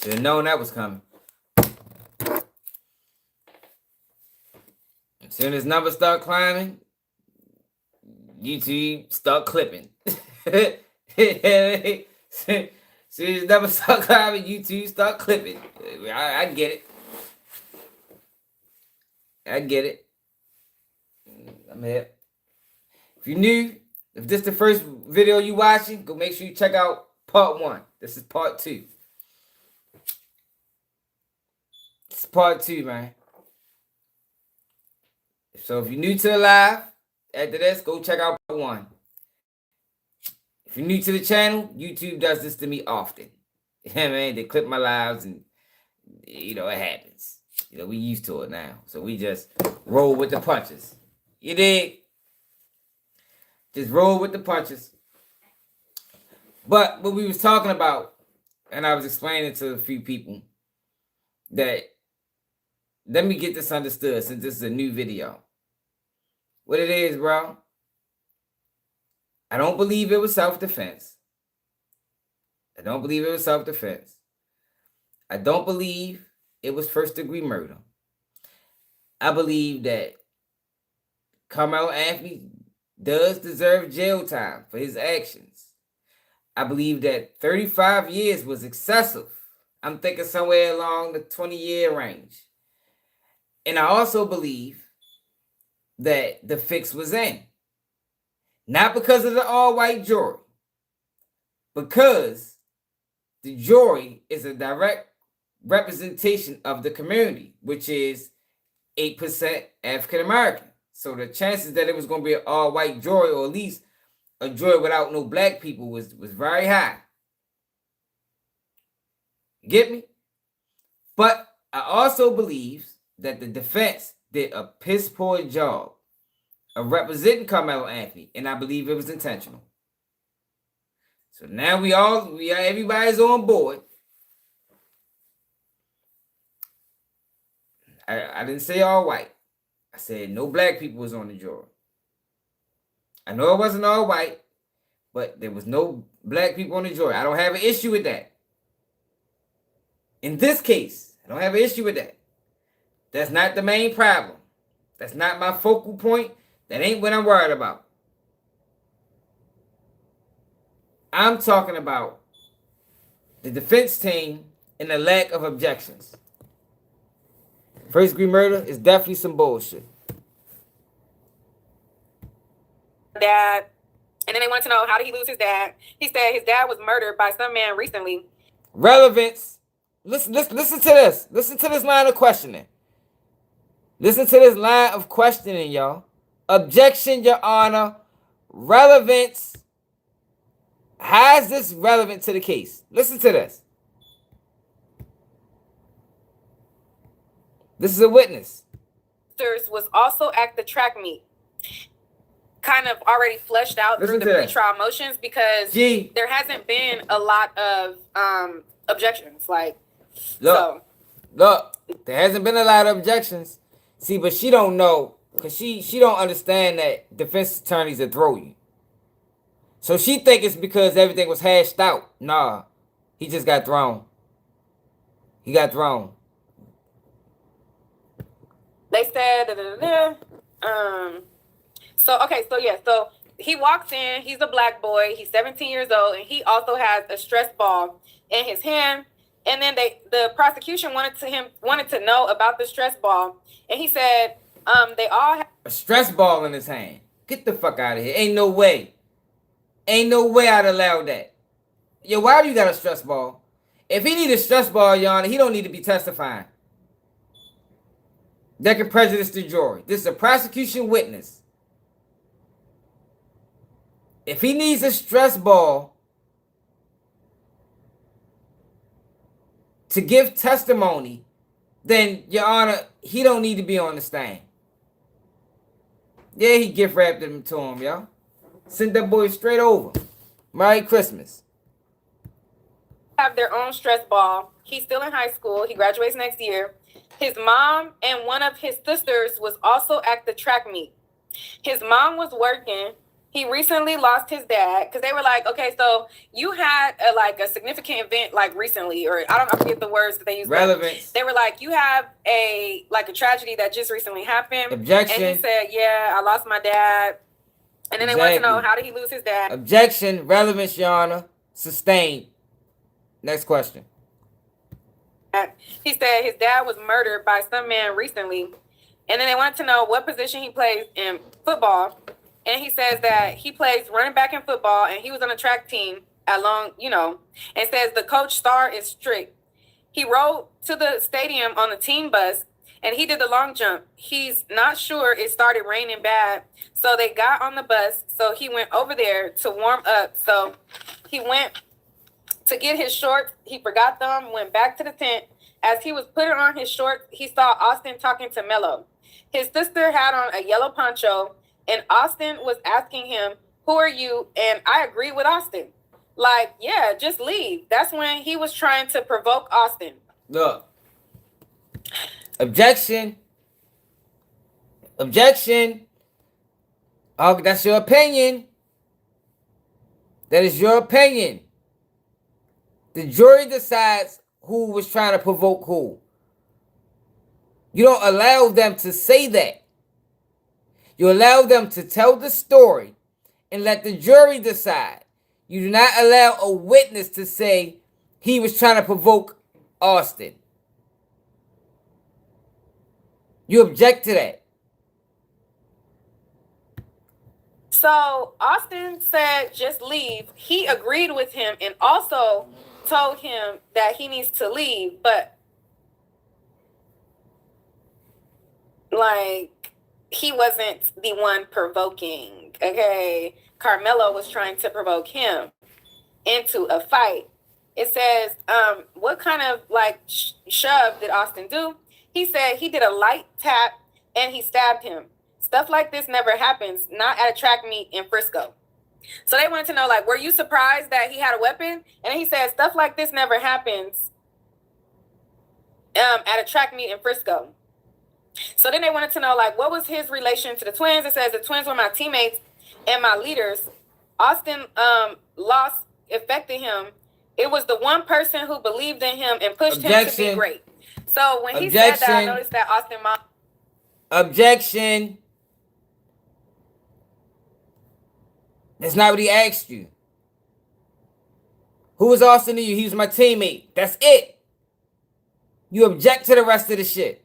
Should have known that was coming. As soon as numbers start climbing, YouTube start clipping. As soon as numbers start climbing, YouTube start clipping. I get it. I get it. I'm here. If you're new, if this is the first video you watching, go make sure you check out part 1. This is part 2. This is part 2, man. So if you're new to the live, after this, go check out part 1. If you're new to the channel, YouTube does this to me often. Yeah, man, they clip my lives and, it happens. We used to it now. So we just roll with the punches. You dig? Just roll with the punches. But what we was talking about, and I was explaining to a few people, that let me get this understood since this is a new video. What it is, bro, I don't believe it was self-defense. I don't believe it was self-defense. I don't believe it was first-degree murder. I believe that Karmelo Anthony does deserve jail time for his actions. I believe that 35 years was excessive. I'm thinking somewhere along the 20-year range. And I also believe that the fix was in. Not because of the all-white jury. Because the jury is a direct representation of the community, which is 8% African American. So the chances that it was going to be an all-white jury, or at least a jury without no black people, was very high. Get me? But I also believe that the defense did a piss-poor job of representing Karmelo Anthony, and I believe it was intentional. So now everybody's on board. I didn't say all white. I said no black people was on the jury. I know it wasn't all white, but there was no black people on the jury. I don't have an issue with that. In this case, I don't have an issue with that. That's not the main problem. That's not my focal point. That ain't what I'm worried about. I'm talking about the defense team and the lack of objections. First-degree murder is definitely some bullshit. Dad, and then they wanted to know, how did he lose his dad? He said his dad was murdered by some man recently. Relevance. Listen to this. Listen to this line of questioning. Listen to this line of questioning, y'all. Objection, Your Honor. Relevance. How is this relevant to the case? Listen to this. This is a witness. Was also at the track meet. Kind of already fleshed out through the pretrial motions, because there hasn't been a lot of objections. Look, there hasn't been a lot of objections. See, but she don't know, because she don't understand that defense attorneys will throw you. So she think it's because everything was hashed out. Nah, he just got thrown. He got thrown. They said, so he walks in, he's a black boy, he's 17 years old, and he also has a stress ball in his hand. And then the prosecution wanted to know about the stress ball. And he said, they all have a stress ball in his hand. Get the fuck out of here. Ain't no way. Ain't no way I'd allow that. Yo, why do you got a stress ball? If he need a stress ball, Your Honor, he don't need to be testifying. That can prejudice the jury. This is a prosecution witness. If he needs a stress ball to give testimony, then, Your Honor, he don't need to be on the stand. Yeah, he gift wrapped him to him, y'all. Send that boy straight over. Merry Christmas. Have their own stress ball. He's still in high school. He graduates next year. His mom and one of his sisters was also at the track meet. His mom was working He recently lost his dad because they were like, okay, so you had a significant event like recently, or I forget the words that they used. Relevance. They were like, you have a tragedy that just recently happened. Objection. And he said, yeah, I lost my dad. And then they want to know, how did he lose his dad? Objection. Relevance, Your Honor. Sustained. Next question. He said his dad was murdered by some man recently. And then they wanted to know what position he plays in football. And he says that he plays running back in football, and he was on a track team and says the coach star is strict. He rode to the stadium on the team bus, and he did the long jump. He's not sure it started raining bad, so they got on the bus. So he went over there to warm up. So he went to get his shorts. He forgot them, went back to the tent. As he was putting on his shorts, he saw Austin talking to Melo. His sister had on a yellow poncho, and Austin was asking him, who are you? And I agree with Austin. Like, yeah, just leave. That's when he was trying to provoke Austin. Look. Objection. Objection. Oh, that's your opinion. That is your opinion. The jury decides who was trying to provoke who. You don't allow them to say that. You allow them to tell the story and let the jury decide. You do not allow a witness to say he was trying to provoke Austin. You object to that. So Austin said, just leave. He agreed with him and also told him that he needs to leave. But he wasn't the one provoking, okay? Karmelo was trying to provoke him into a fight. It says, what kind of shove did Austin do? He said he did a light tap and he stabbed him. Stuff like this never happens, not at a track meet in Frisco. So they wanted to know, were you surprised that he had a weapon? And he said, stuff like this never happens at a track meet in Frisco. So then they wanted to know, what was his relation to the twins? It says the twins were my teammates and my leaders. Austin loss affected him. It was the one person who believed in him and pushed him to be great. So when he said that, I noticed that Austin mom. Objection. That's not what he asked you. Who was Austin to you? He was my teammate. That's it. You object to the rest of the shit.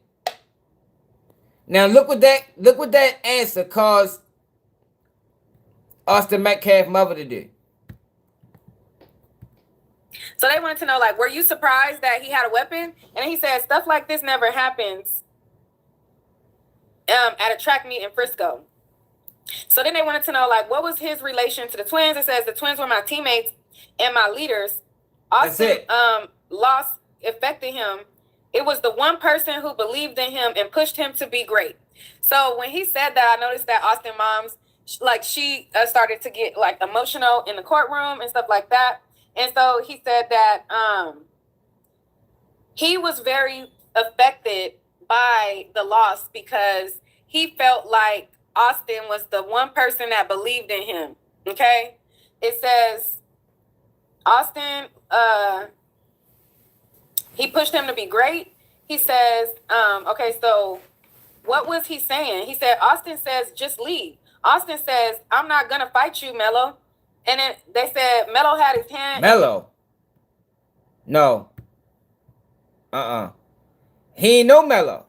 Now look what that answer caused Austin Metcalf mother to do. So they wanted to know, were you surprised that he had a weapon? And he said, stuff like this never happens at a track meet in Frisco. So then they wanted to know, what was his relation to the twins? It says the twins were my teammates and my leaders. Austin loss affected him. It was the one person who believed in him and pushed him to be great. So when he said that, I noticed that Austin mom's, she started to get emotional in the courtroom and stuff like that. And so he said that he was very affected by the loss because he felt like Austin was the one person that believed in him. Okay? It says Austin, he pushed him to be great. He says, okay, so what was he saying? He said, Austin says, just leave. Austin says, I'm not going to fight you, Melo. And then they said Melo had his hand. Melo? No. He ain't no Melo.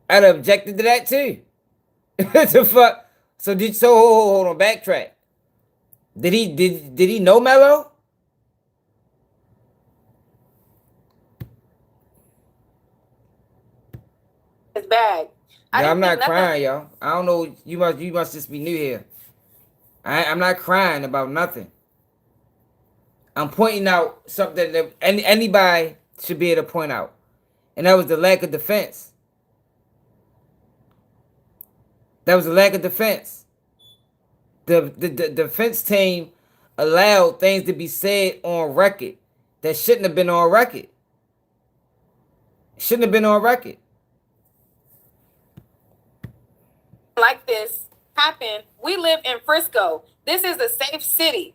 I'd have objected to that too. The fuck? So hold on, backtrack. Did he know Melo? His bag. I'm not crying, y'all. I don't know. You must just be new here. I'm not crying about nothing. I'm pointing out something that anybody should be able to point out. And that was the lack of defense. That was a lack of defense. The defense team allowed things to be said on record that shouldn't have been on record. Shouldn't have been on record. Like this happened. We live in Frisco. This is a safe city.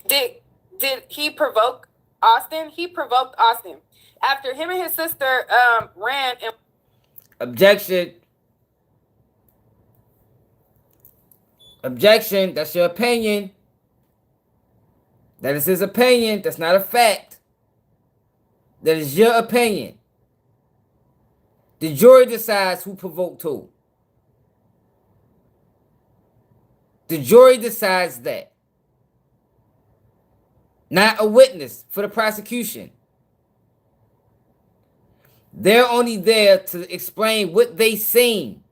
Did he provoke Austin? He provoked Austin. After him and his sister ran and Objection. Objection. That's your opinion. That is his opinion. That's not a fact. That is your opinion. The jury decides who provoked who. The jury decides that. Not a witness for the prosecution. They're only there to explain what they seen,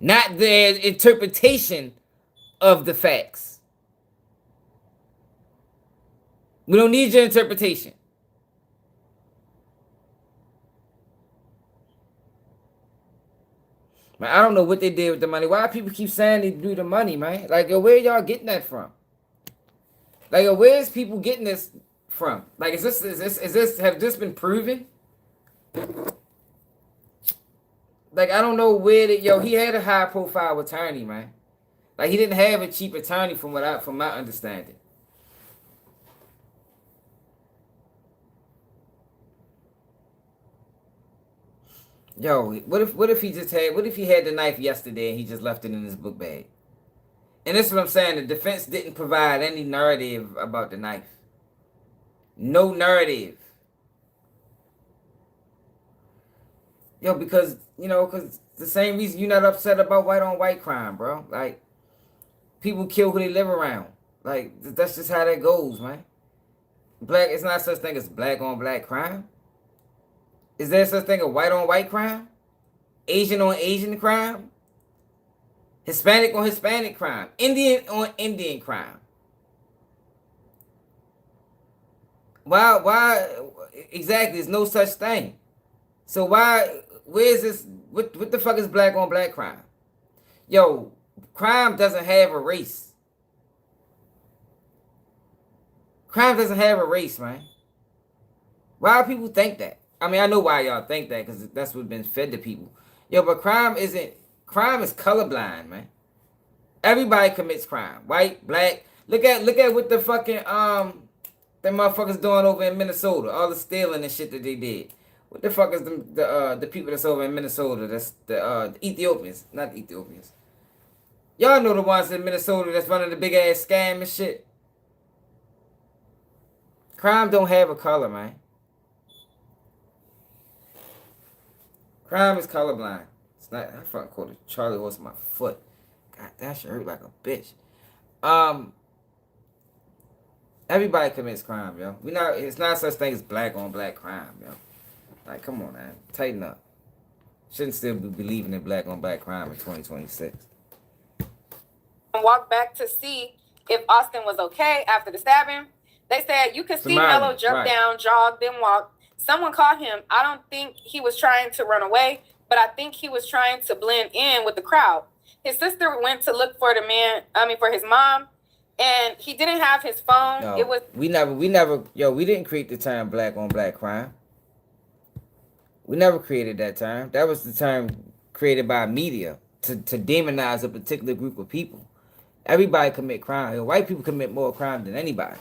not their interpretation of the facts. We don't need your interpretation. Man, I don't know what they did with the money. Why people keep saying they do the money, man? Like, yo, where y'all getting that from? Like, yo, where's people getting this from? Like, have this been proven? Like, I don't know where he had a high profile attorney, man. Like, he didn't have a cheap attorney from my understanding. Yo, what if he had the knife yesterday and he just left it in his book bag? And this is what I'm saying. The defense didn't provide any narrative about the knife. No narrative. Yo, because the same reason you're not upset about white on white crime, bro. Like, people kill who they live around. Like, that's just how that goes, man. It's not such thing as black on black crime. Is there such thing as white on white crime? Asian on Asian crime? Hispanic on Hispanic crime? Indian on Indian crime? Why exactly? There's no such thing. So where is this? What the fuck is black on black crime? Yo, crime doesn't have a race. Crime doesn't have a race, man. Why do people think that? I mean, I know why y'all think that, because that's what's been fed to people. Yo, but crime is colorblind, man. Everybody commits crime. White, black. Look at what the fucking them motherfuckers doing over in Minnesota. All the stealing and shit that they did. What the fuck is the people that's over in Minnesota? That's the Ethiopians, not the Ethiopians. Y'all know the ones in Minnesota that's running the big ass scam and shit. Crime don't have a color, man. Crime is colorblind. It's not. I fucking caught a Charlie horse in my foot. God, that shit hurt like a bitch. Everybody commits crime, yo. It's not such thing as black on black crime, yo. Like, come on, man. Tighten up. Shouldn't still be believing in black on black crime in 2026. Walk back to see if Austin was okay after the stabbing. They said you could see Melo jump down, jog, then walk. Someone caught him. I don't think he was trying to run away, but I think he was trying to blend in with the crowd. His sister went to look for for his mom, and he didn't have his phone. No, it was we didn't create the term black on black crime. We never created that term. That was the term created by media to demonize a particular group of people. Everybody commit crime. White people commit more crime than anybody.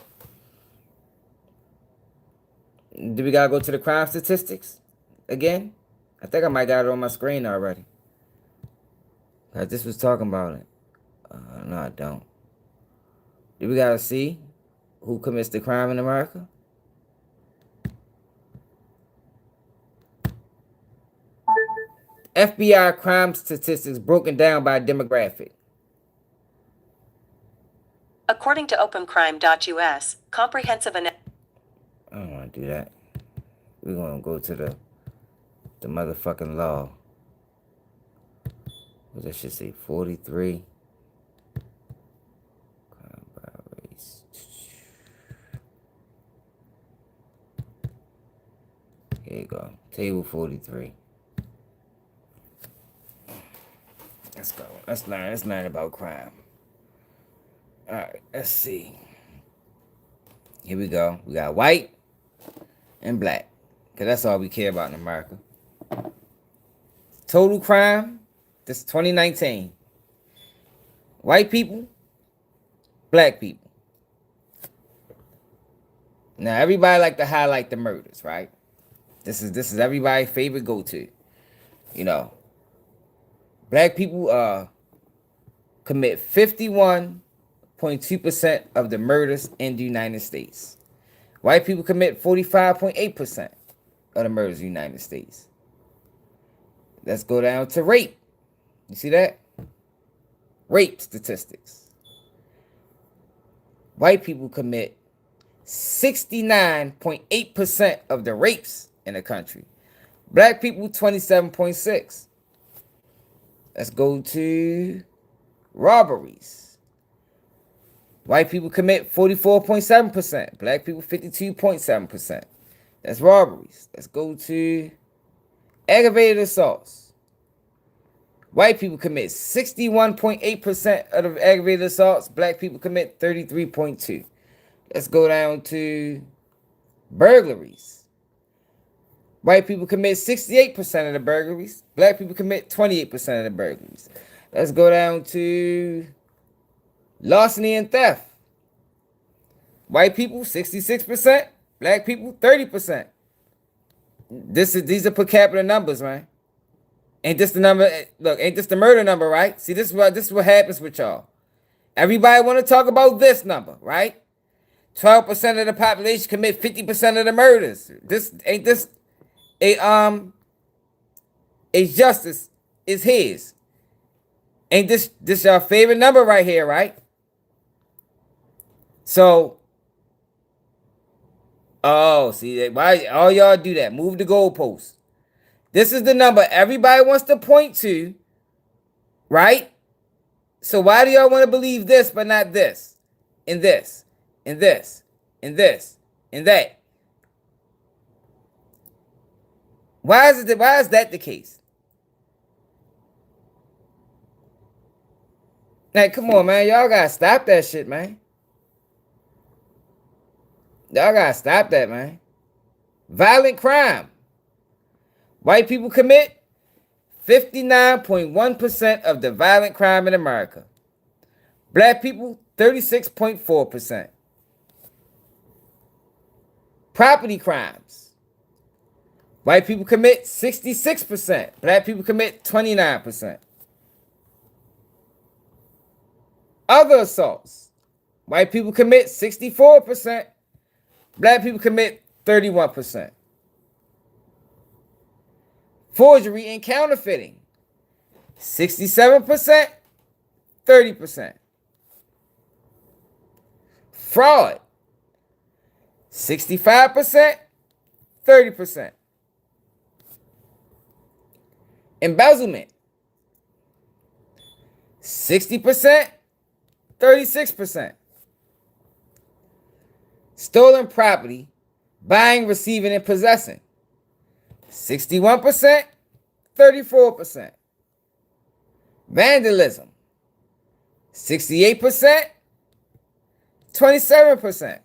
Do we gotta go to the crime statistics again? I think I might got it on my screen already. I just was talking about it. No, I don't. Do we gotta see who commits the crime in America? FBI crime statistics broken down by demographic. According to opencrime.us, comprehensive analysis. I don't want to do that. We're going to go to the motherfucking law. What that should say? 43. Crime by race. Here you go. Table 43. Let's go. Let's learn about crime. Alright, let's see. Here we go. We got white and black. Because that's all we care about in America. Total crime, this is 2019. White people, black people. Now everybody like to highlight the murders, right? This is everybody's favorite go-to. You know, black people commit 51.2% of the murders in the United States. White people commit 45.8% of the murders in the United States. Let's go down to rape. You see that? Rape statistics. White people commit 69.8% of the rapes in the country. Black people, 27.6%. Let's go to robberies. White people commit 44.7%. Black people, 52.7%. That's robberies. Let's go to aggravated assaults. White people commit 61.8% of the aggravated assaults. Black people commit 33.2%. Let's go down to burglaries. White people commit 68% of the burglaries. Black people commit 28% of the burglaries. Let's go down to larceny and theft. White people, 66%. Black people, 30%. These are per capita numbers, man. Ain't this the number? Look, ain't this the murder number, right? See, this is what happens with y'all. Everybody want to talk about this number, right? 12% of the population commit 50% of the murders. This a justice is his. Ain't this your favorite number right here, right? So, see, why all y'all do that? Move the goalposts. This is the number everybody wants to point to, right? So why do y'all want to believe this but not this? And this, and this, and this, and that? Why is that the case? Like, come on, man. Y'all gotta stop that shit, man. Y'all gotta stop that, man. Violent crime. White people commit 59.1% of the violent crime in America. Black people, 36.4%. Property crimes. White people commit 66%. Black people commit 29%. Other assaults. White people commit 64%. Black people commit 31%. Forgery and counterfeiting. 67%, 30%. Fraud. 65%, 30%. Embezzlement. 60%, 36%. Stolen property, buying, receiving, and possessing. 61%, 34%. Vandalism. 68%, 27%.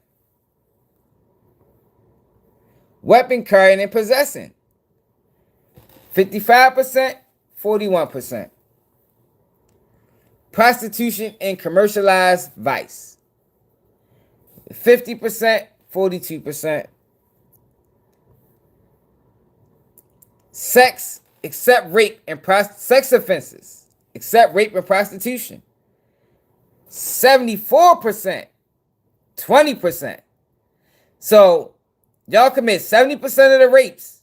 Weapon carrying and possessing. 55%, 41%. Prostitution and commercialized vice. 50%, 42%. Sex, except rape and sex offenses, except rape and prostitution. 74%, 20%. So y'all commit 70% of the rapes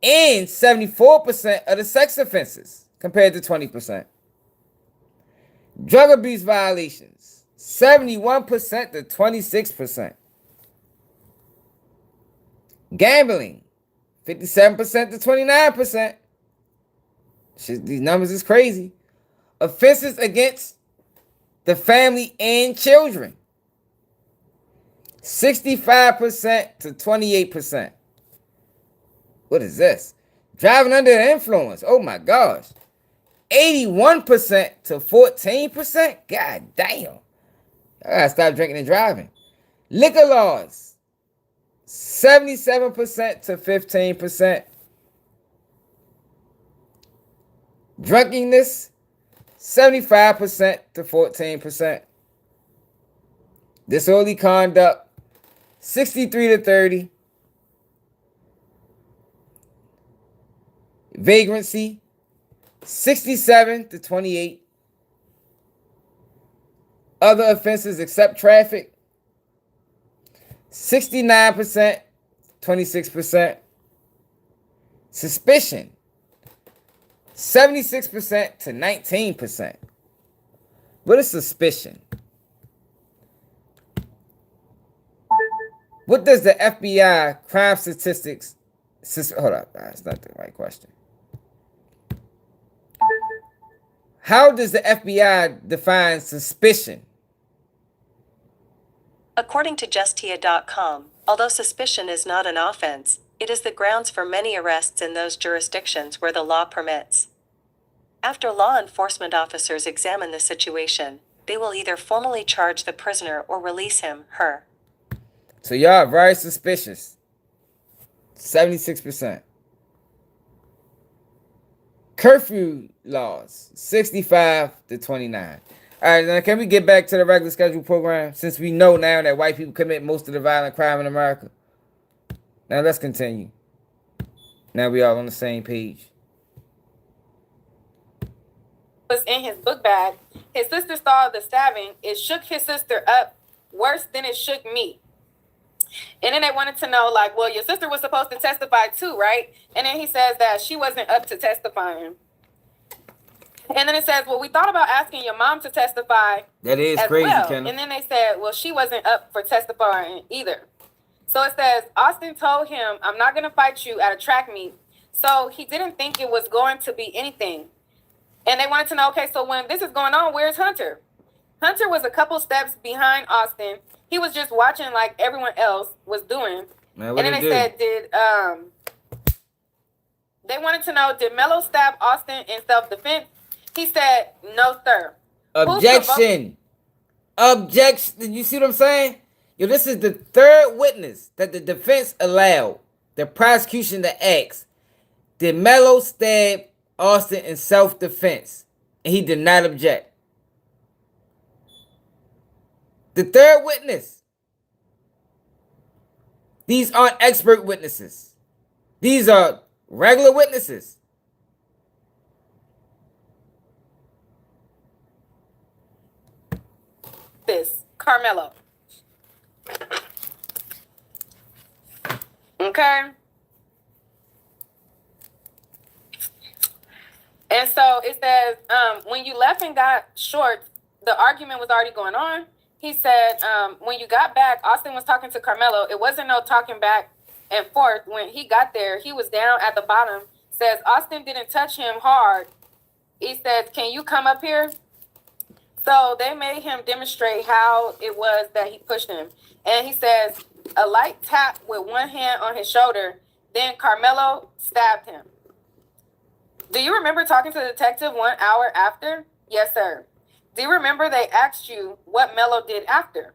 and 74% of the sex offenses compared to 20%. Drug abuse violations, 71% to 26%. Gambling, 57% to 29%. Shit, these numbers is crazy. Offenses against the family and children, 65% to 28%. What is this? Driving under the influence. Oh my gosh. 81% to 14%. God damn. I gotta stop drinking and driving. Liquor laws. 77% to 15%. Drunkenness, 75% to 14%. Disorderly conduct, 63 to 30. Vagrancy, 67 to 28. Other offenses except traffic, 69%, 26%. Suspicion, 76% to 19%. What is suspicion? What does the FBI crime statistics... Hold up, that's not the right question. How does the FBI define suspicion? According to justia.com, although suspicion is not an offense, it is the grounds for many arrests in those jurisdictions where the law permits. After law enforcement officers examine the situation, they will either formally charge the prisoner or release him, her. So y'all are very suspicious. 76%. Curfew laws, 65 to 29. All right, now can we get back to the regular schedule program? Since we know now that white people commit most of the violent crime in America. Now let's continue. Now we all on the same page. Was in his book bag. His sister saw the stabbing. It shook his sister up worse than it shook me. And then they wanted to know, like, well, your sister was supposed to testify too, right? And then he says that she wasn't up to testifying. And then it says, well, we thought about asking your mom to testify. That is as crazy, well. Kenna. And then they said, well, she wasn't up for testifying either. So it says, Austin told him, I'm not going to fight you at a track meet. So he didn't think it was going to be anything. And they wanted to know, okay, so when this is going on, where's Hunter? Hunter was a couple steps behind Austin. He was just watching like everyone else was doing. Man, and then they said, they wanted to know, did Melo stab Austin in self-defense? He said, no, sir. Objection. Objection. You see what I'm saying? Yo, this is the third witness that the defense allowed the prosecution to ask, did Melo stab Austin in self-defense? And he did not object. The third witness. These aren't expert witnesses. These are regular witnesses. This Karmelo. Okay. And so it says, when you left and got shorts, the argument was already going on. He said, when you got back, Austin was talking to Karmelo. It wasn't no talking back and forth. When he got there, he was down at the bottom. Says, Austin didn't touch him hard. He says, can you come up here? So they made him demonstrate how it was that he pushed him. And he says, a light tap with one hand on his shoulder. Then Karmelo stabbed him. Do you remember talking to the detective 1 hour after? Yes, sir. Do you remember they asked you what Melo did after?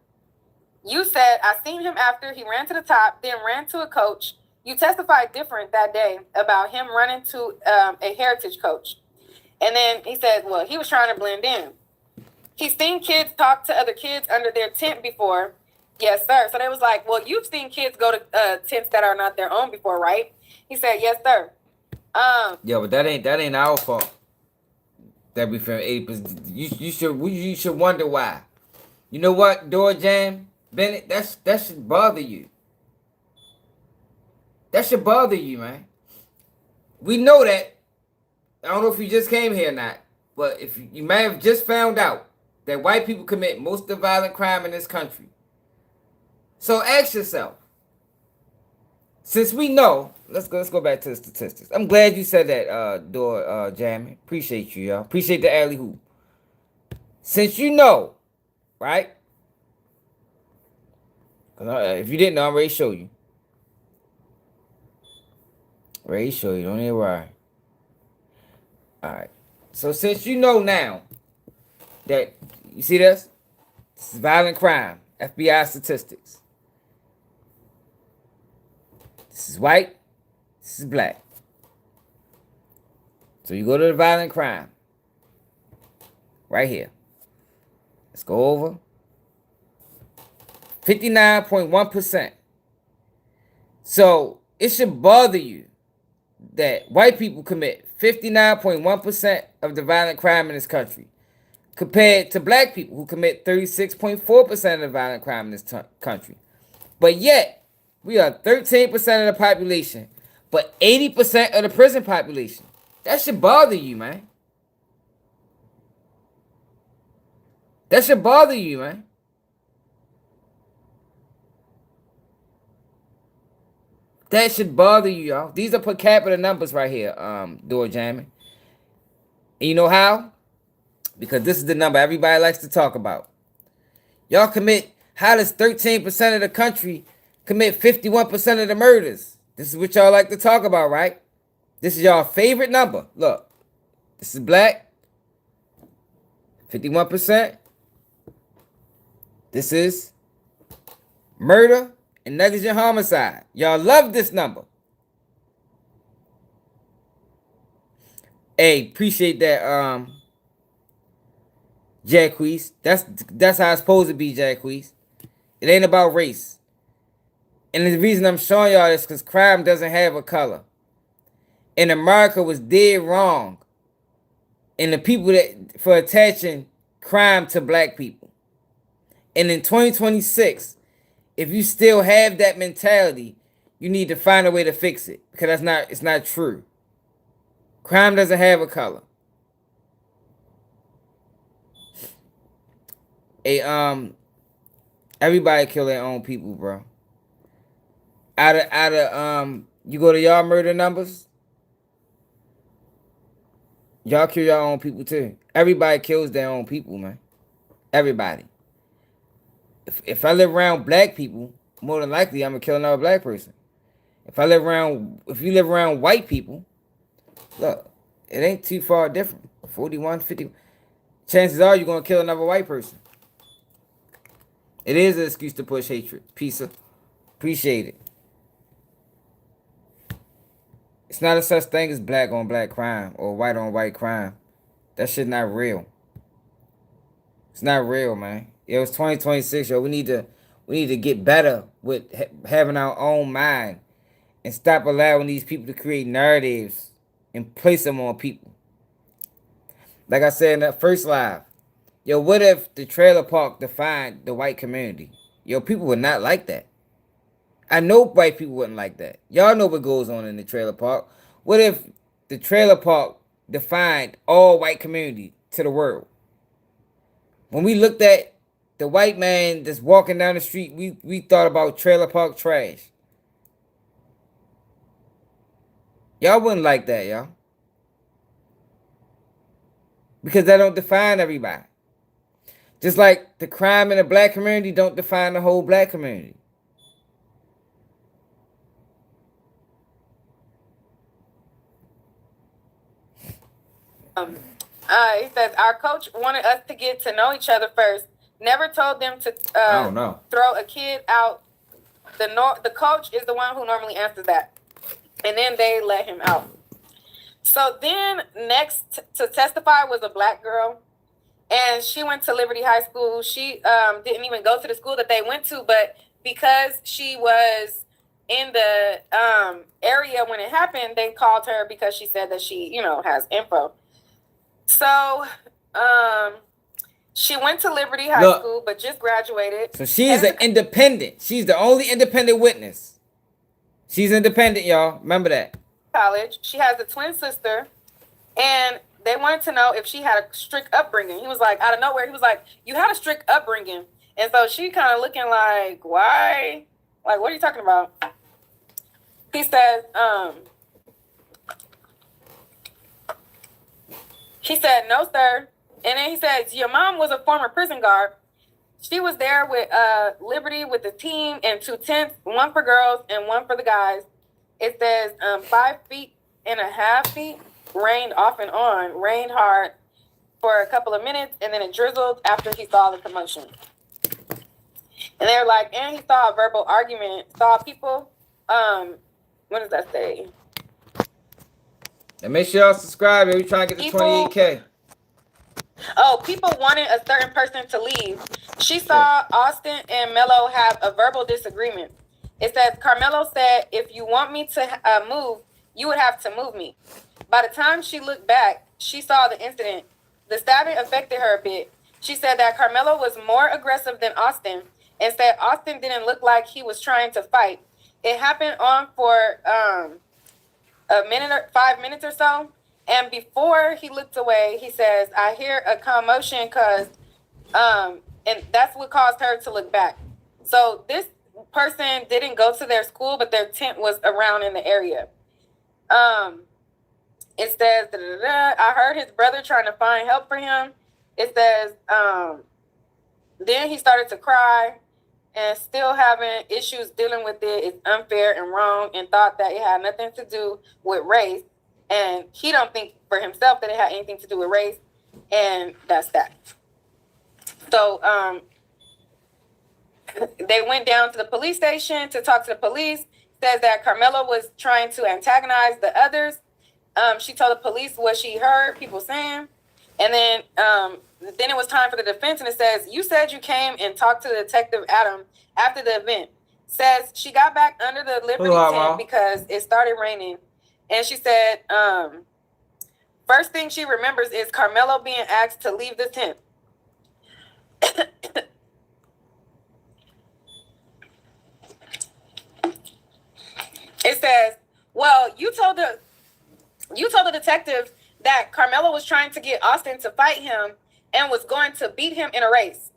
You said, I seen him after. He ran to the top, then ran to a coach. You testified different that day about him running to a heritage coach. And then he said, well, he was trying to blend in. He's seen kids talk to other kids under their tent before. Yes, sir. So they was like, well, you've seen kids go to tents that are not their own before, right? He said, yes, sir. Yeah, but that ain't our fault. That we from 80%. You should wonder why. You know what, Door Jam Bennett? That should bother you. That should bother you, man. We know that. I don't know if you just came here or not, but if you may have just found out that white people commit most of the violent crime in this country. So ask yourself. Since we know, let's go back to the statistics. I'm glad you said that, Door Jammy. Appreciate you, y'all. Appreciate the alley hoop. Since you know, right? If you didn't know, I'm ready to show you. Ready to show you. Don't even worry. Alright. So since you know now that, you see this? This is violent crime. FBI statistics. This is white. This is black. So you go to the violent crime. Right here. Let's go over. 59.1%. So it should bother you that white people commit 59.1% of the violent crime in this country, compared to black people who commit 36.4% of the violent crime in this country. But yet, we are 13% of the population, but 80% of the prison population. That should bother you, man. That should bother you, man. That should bother you, y'all. These are per capita numbers right here, door jamming. And you know how? Because this is the number everybody likes to talk about. Y'all commit, how does 13% of the country commit 51% of the murders? This is what y'all like to talk about, right? This is y'all favorite number. Look, this is black, 51%. This is murder and negligent homicide. Y'all love this number. Hey, appreciate that, Jacquees. That's how it's supposed to be, Jacquees. It ain't about race. And the reason I'm showing y'all this because crime doesn't have a color. And America was dead wrong. And the people that for attaching crime to black people. And in 2026, if you still have that mentality, you need to find a way to fix it. Because it's not true. Crime doesn't have a color. Everybody kill their own people, bro. You go to y'all murder numbers, y'all kill your own people too. Everybody kills their own people, man. Everybody. If I live around black people, more than likely I'm gonna kill another black person. If you live around white people, look, it ain't too far different. 41, 50. Chances are you're gonna kill another white person. It is an excuse to push hatred. Pizza. Appreciate it. It's not a such thing as black on black crime or white on white crime. That shit not real. It's not real, man. It was 2026, yo. We need to get better with having our own mind and stop allowing these people to create narratives and place them on people. Like I said in that first live, yo, what if the trailer park defined the white community? Yo, people would not like that. I know white people wouldn't like that. Y'all know what goes on in the trailer park. What if the trailer park defined all white community to the world? When we looked at the white man that's walking down the street, we thought about trailer park trash. Y'all wouldn't like that, y'all. Because that don't define everybody. Just like the crime in the black community don't define the whole black community. He says our coach wanted us to get to know each other first. Never told them to throw a kid out. The coach is the one who normally answers that, and then they let him out. So then next to testify was a black girl, and she went to Liberty High School. She didn't even go to the school that they went to, but because she was in the area when it happened, they called her because she said that she, has info. So, she went to Liberty High School, but just graduated. So she's an independent. She's the only independent witness. She's independent, y'all. Remember that. College. She has a twin sister, and they wanted to know if she had a strict upbringing. He was like, out of nowhere, he was like, you had a strict upbringing. And so she kind of looking like, why? Like, what are you talking about? He said, she said, no, sir. And then he says, your mom was a former prison guard. She was there with Liberty with the team and 2 tents, one for girls and one for the guys. It says 5.5 feet, rained off and on, rained hard for a couple of minutes, and then it drizzled after he saw the commotion. And they're like, and he saw a verbal argument, saw people, what does that say? And make sure y'all subscribe. We trying to get to People- 28K. Oh, people wanted a certain person to leave. She saw Austin and Melo have a verbal disagreement. It says, Karmelo said, if you want me to move, you would have to move me. By the time she looked back, she saw the incident. The stabbing affected her a bit. She said that Karmelo was more aggressive than Austin and said Austin didn't look like he was trying to fight. It happened on for a minute or 5 minutes or so. And before he looked away, he says, I hear a commotion because, and that's what caused her to look back. So this person didn't go to their school, but their tent was around in the area. It says, I heard his brother trying to find help for him. It says, then he started to cry and still having issues dealing with it is unfair and wrong and thought that it had nothing to do with race. And he don't think for himself that it had anything to do with race. And that's that. So they went down to the police station to talk to the police. Says that Karmelo was trying to antagonize the others. She told the police what she heard people saying. And then it was time for the defense. And it says, you said you came and talked to Detective Adam after the event. Says she got back under the Liberty tent because it started raining. And she said, first thing she remembers is Karmelo being asked to leave the tent. It says, well, you told the detective that Karmelo was trying to get Austin to fight him and was going to beat him in a race.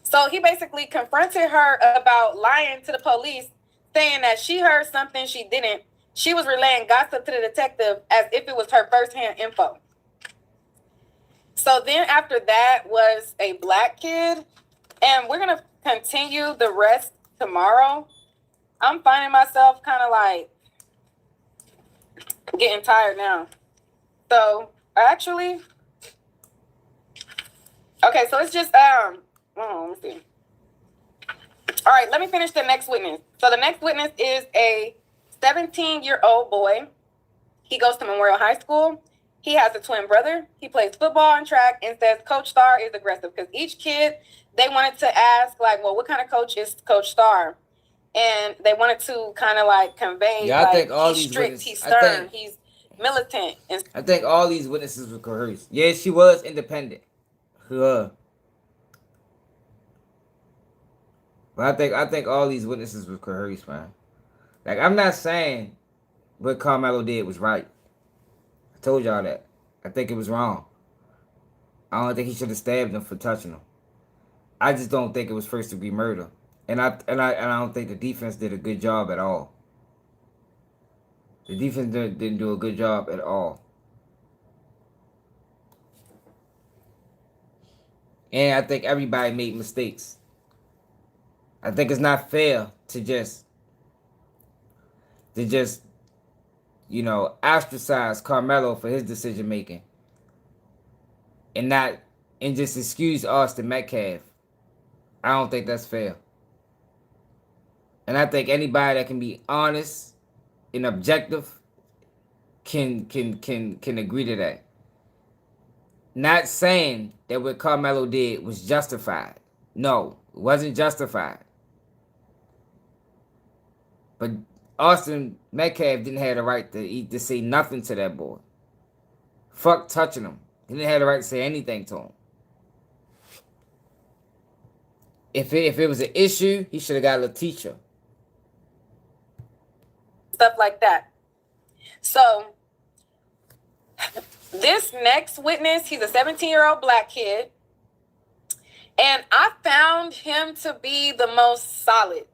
So he basically confronted her about lying to the police, saying that she heard something she didn't. She was relaying gossip to the detective as if it was her firsthand info. So then after that was a black kid, and we're going to continue the rest tomorrow. I'm finding myself kind of like getting tired now. So actually, okay, so it's just, let me see. All right, let me finish the next witness. So the next witness is a 17-year-old boy. He goes to Memorial High School. He has a twin brother. He plays football and track and says Coach Starr is aggressive because each kid, they wanted to ask, like, well, what kind of coach is Coach Starr? And they wanted to kind of like convey, I think all he's these strict, he's stern, he's militant. And I think all these witnesses were coerced. Yeah, she was independent. But I think all these witnesses were coerced, man. Like, I'm not saying what Karmelo did was right. I told y'all that. I think it was wrong. I don't think he should have stabbed him for touching him. I just don't think it was first degree murder. And I don't think the defense did a good job at all. The defense didn't do a good job at all. And I think everybody made mistakes. I think it's not fair to just ostracize Karmelo for his decision making and just excuse Austin Metcalf. I don't think that's fair. And I think anybody that can be honest and objective can agree to that. Not saying that what Karmelo did was justified. No, it wasn't justified. But Austin Metcalf didn't have the right to say nothing to that boy. Fuck touching him. He didn't have the right to say anything to him. If it was an issue, he should have got a teacher. Stuff like that. So this next witness, he's a 17-year-old black kid. And I found him to be the most solid,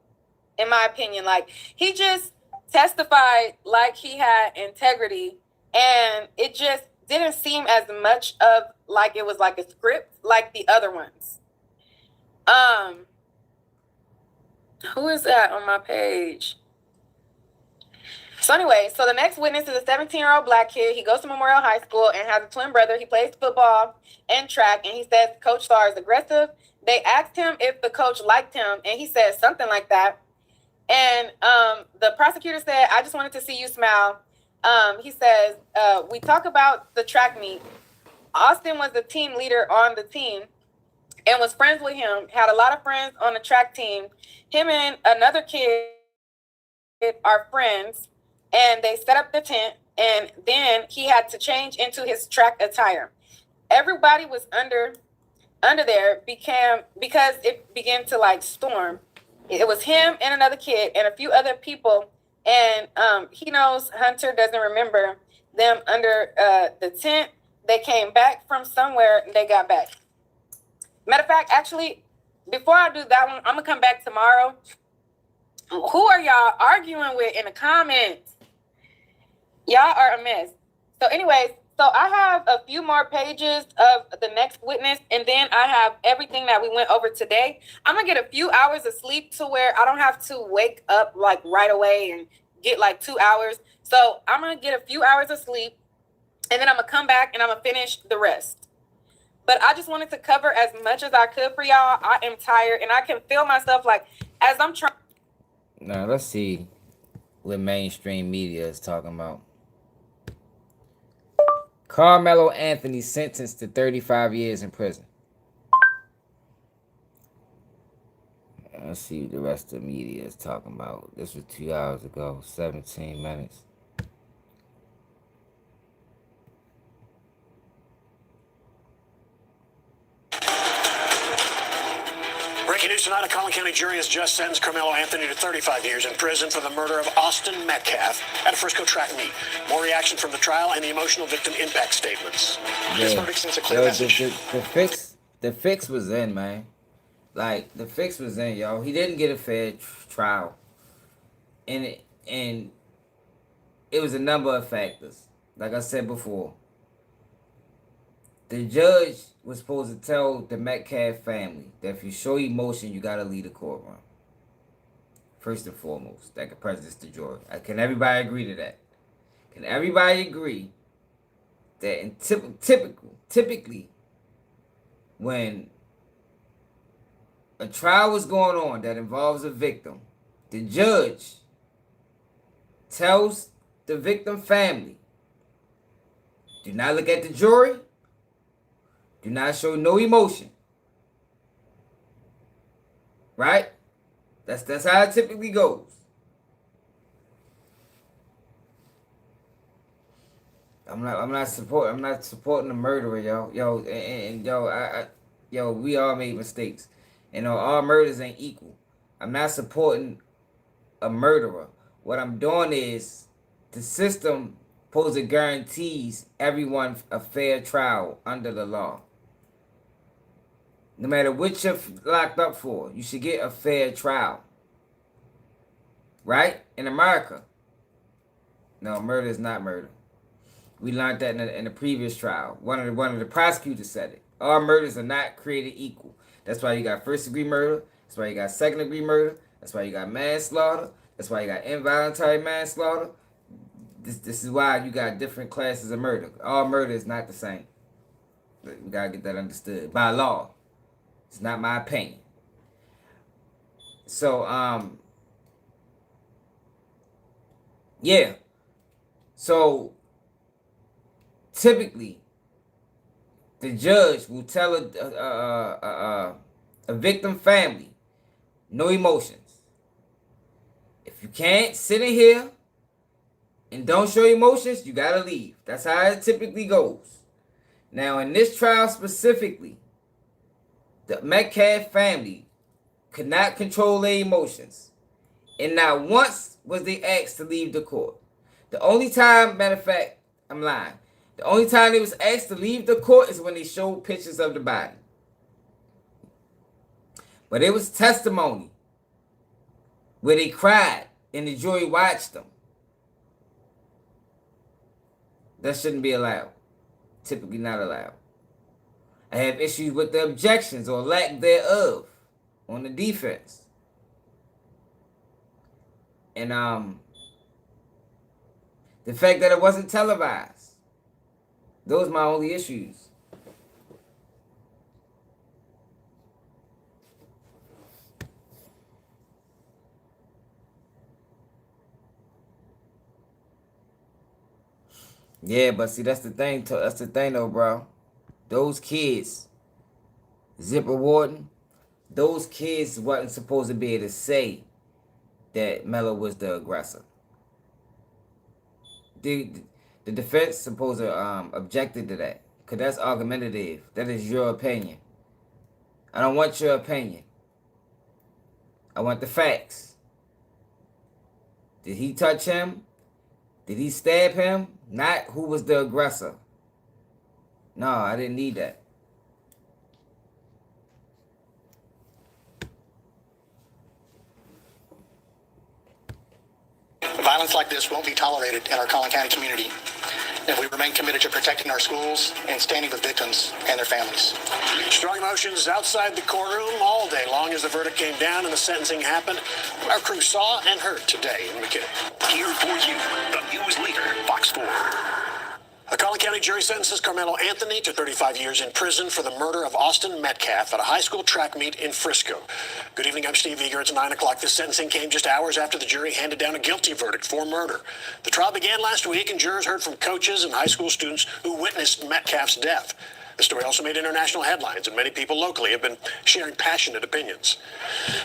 in my opinion. Like, he just testified like he had integrity. And it just didn't seem as much of like it was like a script like the other ones. Who is that on my page? So anyway, so the next witness is a 17-year-old black kid. He goes to Memorial High School and has a twin brother. He plays football and track, and he says Coach Starr is aggressive. They asked him if the coach liked him, and he said something like that. And the prosecutor said, I just wanted to see you smile. He says, we talk about the track meet. Austin was the team leader on the team and was friends with him, had a lot of friends on the track team. Him and another kid are friends, and they set up the tent, and then he had to change into his track attire. Everybody was under there because it began to like storm. It was him and another kid and a few other people, and he knows Hunter doesn't remember them under the tent. They came back from somewhere and they got back. Matter of fact, actually, before I do that one, I'm gonna come back tomorrow. Who are y'all arguing with in the comments? Y'all are a mess. So anyways, so I have a few more pages of the next witness, and then I have everything that we went over today. I'm gonna get a few hours of sleep to where I don't have to wake up like right away and get like 2 hours. So I'm gonna get a few hours of sleep, and then I'm gonna come back and I'm gonna finish the rest. But I just wanted to cover as much as I could for y'all. I am tired, and I can feel myself like as I'm trying. Now let's see what mainstream media is talking about. Karmelo Anthony sentenced to 35 years in prison. Let's see what the rest of the media is talking about. This was 2 hours ago, 17 minutes. Breaking news tonight, a Collin County jury has just sentenced Karmelo Anthony to 35 years in prison for the murder of Austin Metcalf at a Frisco track meet. More reaction from the trial and the emotional victim impact statements. This verdict sends a clear message. The fix was in, man. Like, the fix was in, y'all. He didn't get a fair trial. And it was a number of factors. Like I said before. The judge was supposed to tell the Metcalf family that if you show emotion, you gotta leave the courtroom. First and foremost, that could prejudice the jury. Can everybody agree to that? Can everybody agree that in typically, when a trial was going on that involves a victim, the judge tells the victim family, do not look at the jury. Do not show no emotion. Right? That's how it typically goes. I'm not supporting the murderer, yo. Yo, we all made mistakes. All murders ain't equal. I'm not supporting a murderer. What I'm doing is the system supposed to guarantees everyone a fair trial under the law. No matter what you're locked up for, you should get a fair trial. Right? In America. No, murder is not murder. We learned that in the previous trial. One of the prosecutors said it. All murders are not created equal. That's why you got first degree murder. That's why you got second degree murder. That's why you got manslaughter. That's why you got involuntary manslaughter. This is why you got different classes of murder. All murder is not the same. We gotta get that understood by law. It's not my opinion. So, yeah. So, typically, the judge will tell a victim family, no emotions. If you can't sit in here and don't show emotions, you gotta leave. That's how it typically goes. Now, in this trial specifically, the Metcalf family could not control their emotions. And not once was they asked to leave the court. The only time, matter of fact, I'm lying. The only time they was asked to leave the court is when they showed pictures of the body. But it was testimony where they cried and the jury watched them. That shouldn't be allowed. Typically not allowed. I have issues with the objections or lack thereof on the defense. And the fact that it wasn't televised. Those are my only issues. Yeah, but see, that's the thing. That's the thing, though, bro. Those kids, Zipper Warden, those kids wasn't supposed to be able to say that Melo was the aggressor. The the defense supposed to objected to that, cause that's argumentative. That is your opinion. I don't want your opinion. I want the facts. Did he touch him? Did he stab him? Not who was the aggressor. No, I didn't need that. Violence like this won't be tolerated in our Collin County community, and we remain committed to protecting our schools and standing with victims and their families. Strong emotions outside the courtroom all day long as the verdict came down and the sentencing happened. Our crew saw and heard today in McKinney. Here for you, the news leader, Fox 4. A Collin County jury sentences Karmelo Anthony to 35 years in prison for the murder of Austin Metcalf at a high school track meet in Frisco. Good evening, I'm Steve Eager. It's 9 o'clock. This sentencing came just hours after the jury handed down a guilty verdict for murder. The trial began last week, and jurors heard from coaches and high school students who witnessed Metcalf's death. The story also made international headlines, and many people locally have been sharing passionate opinions.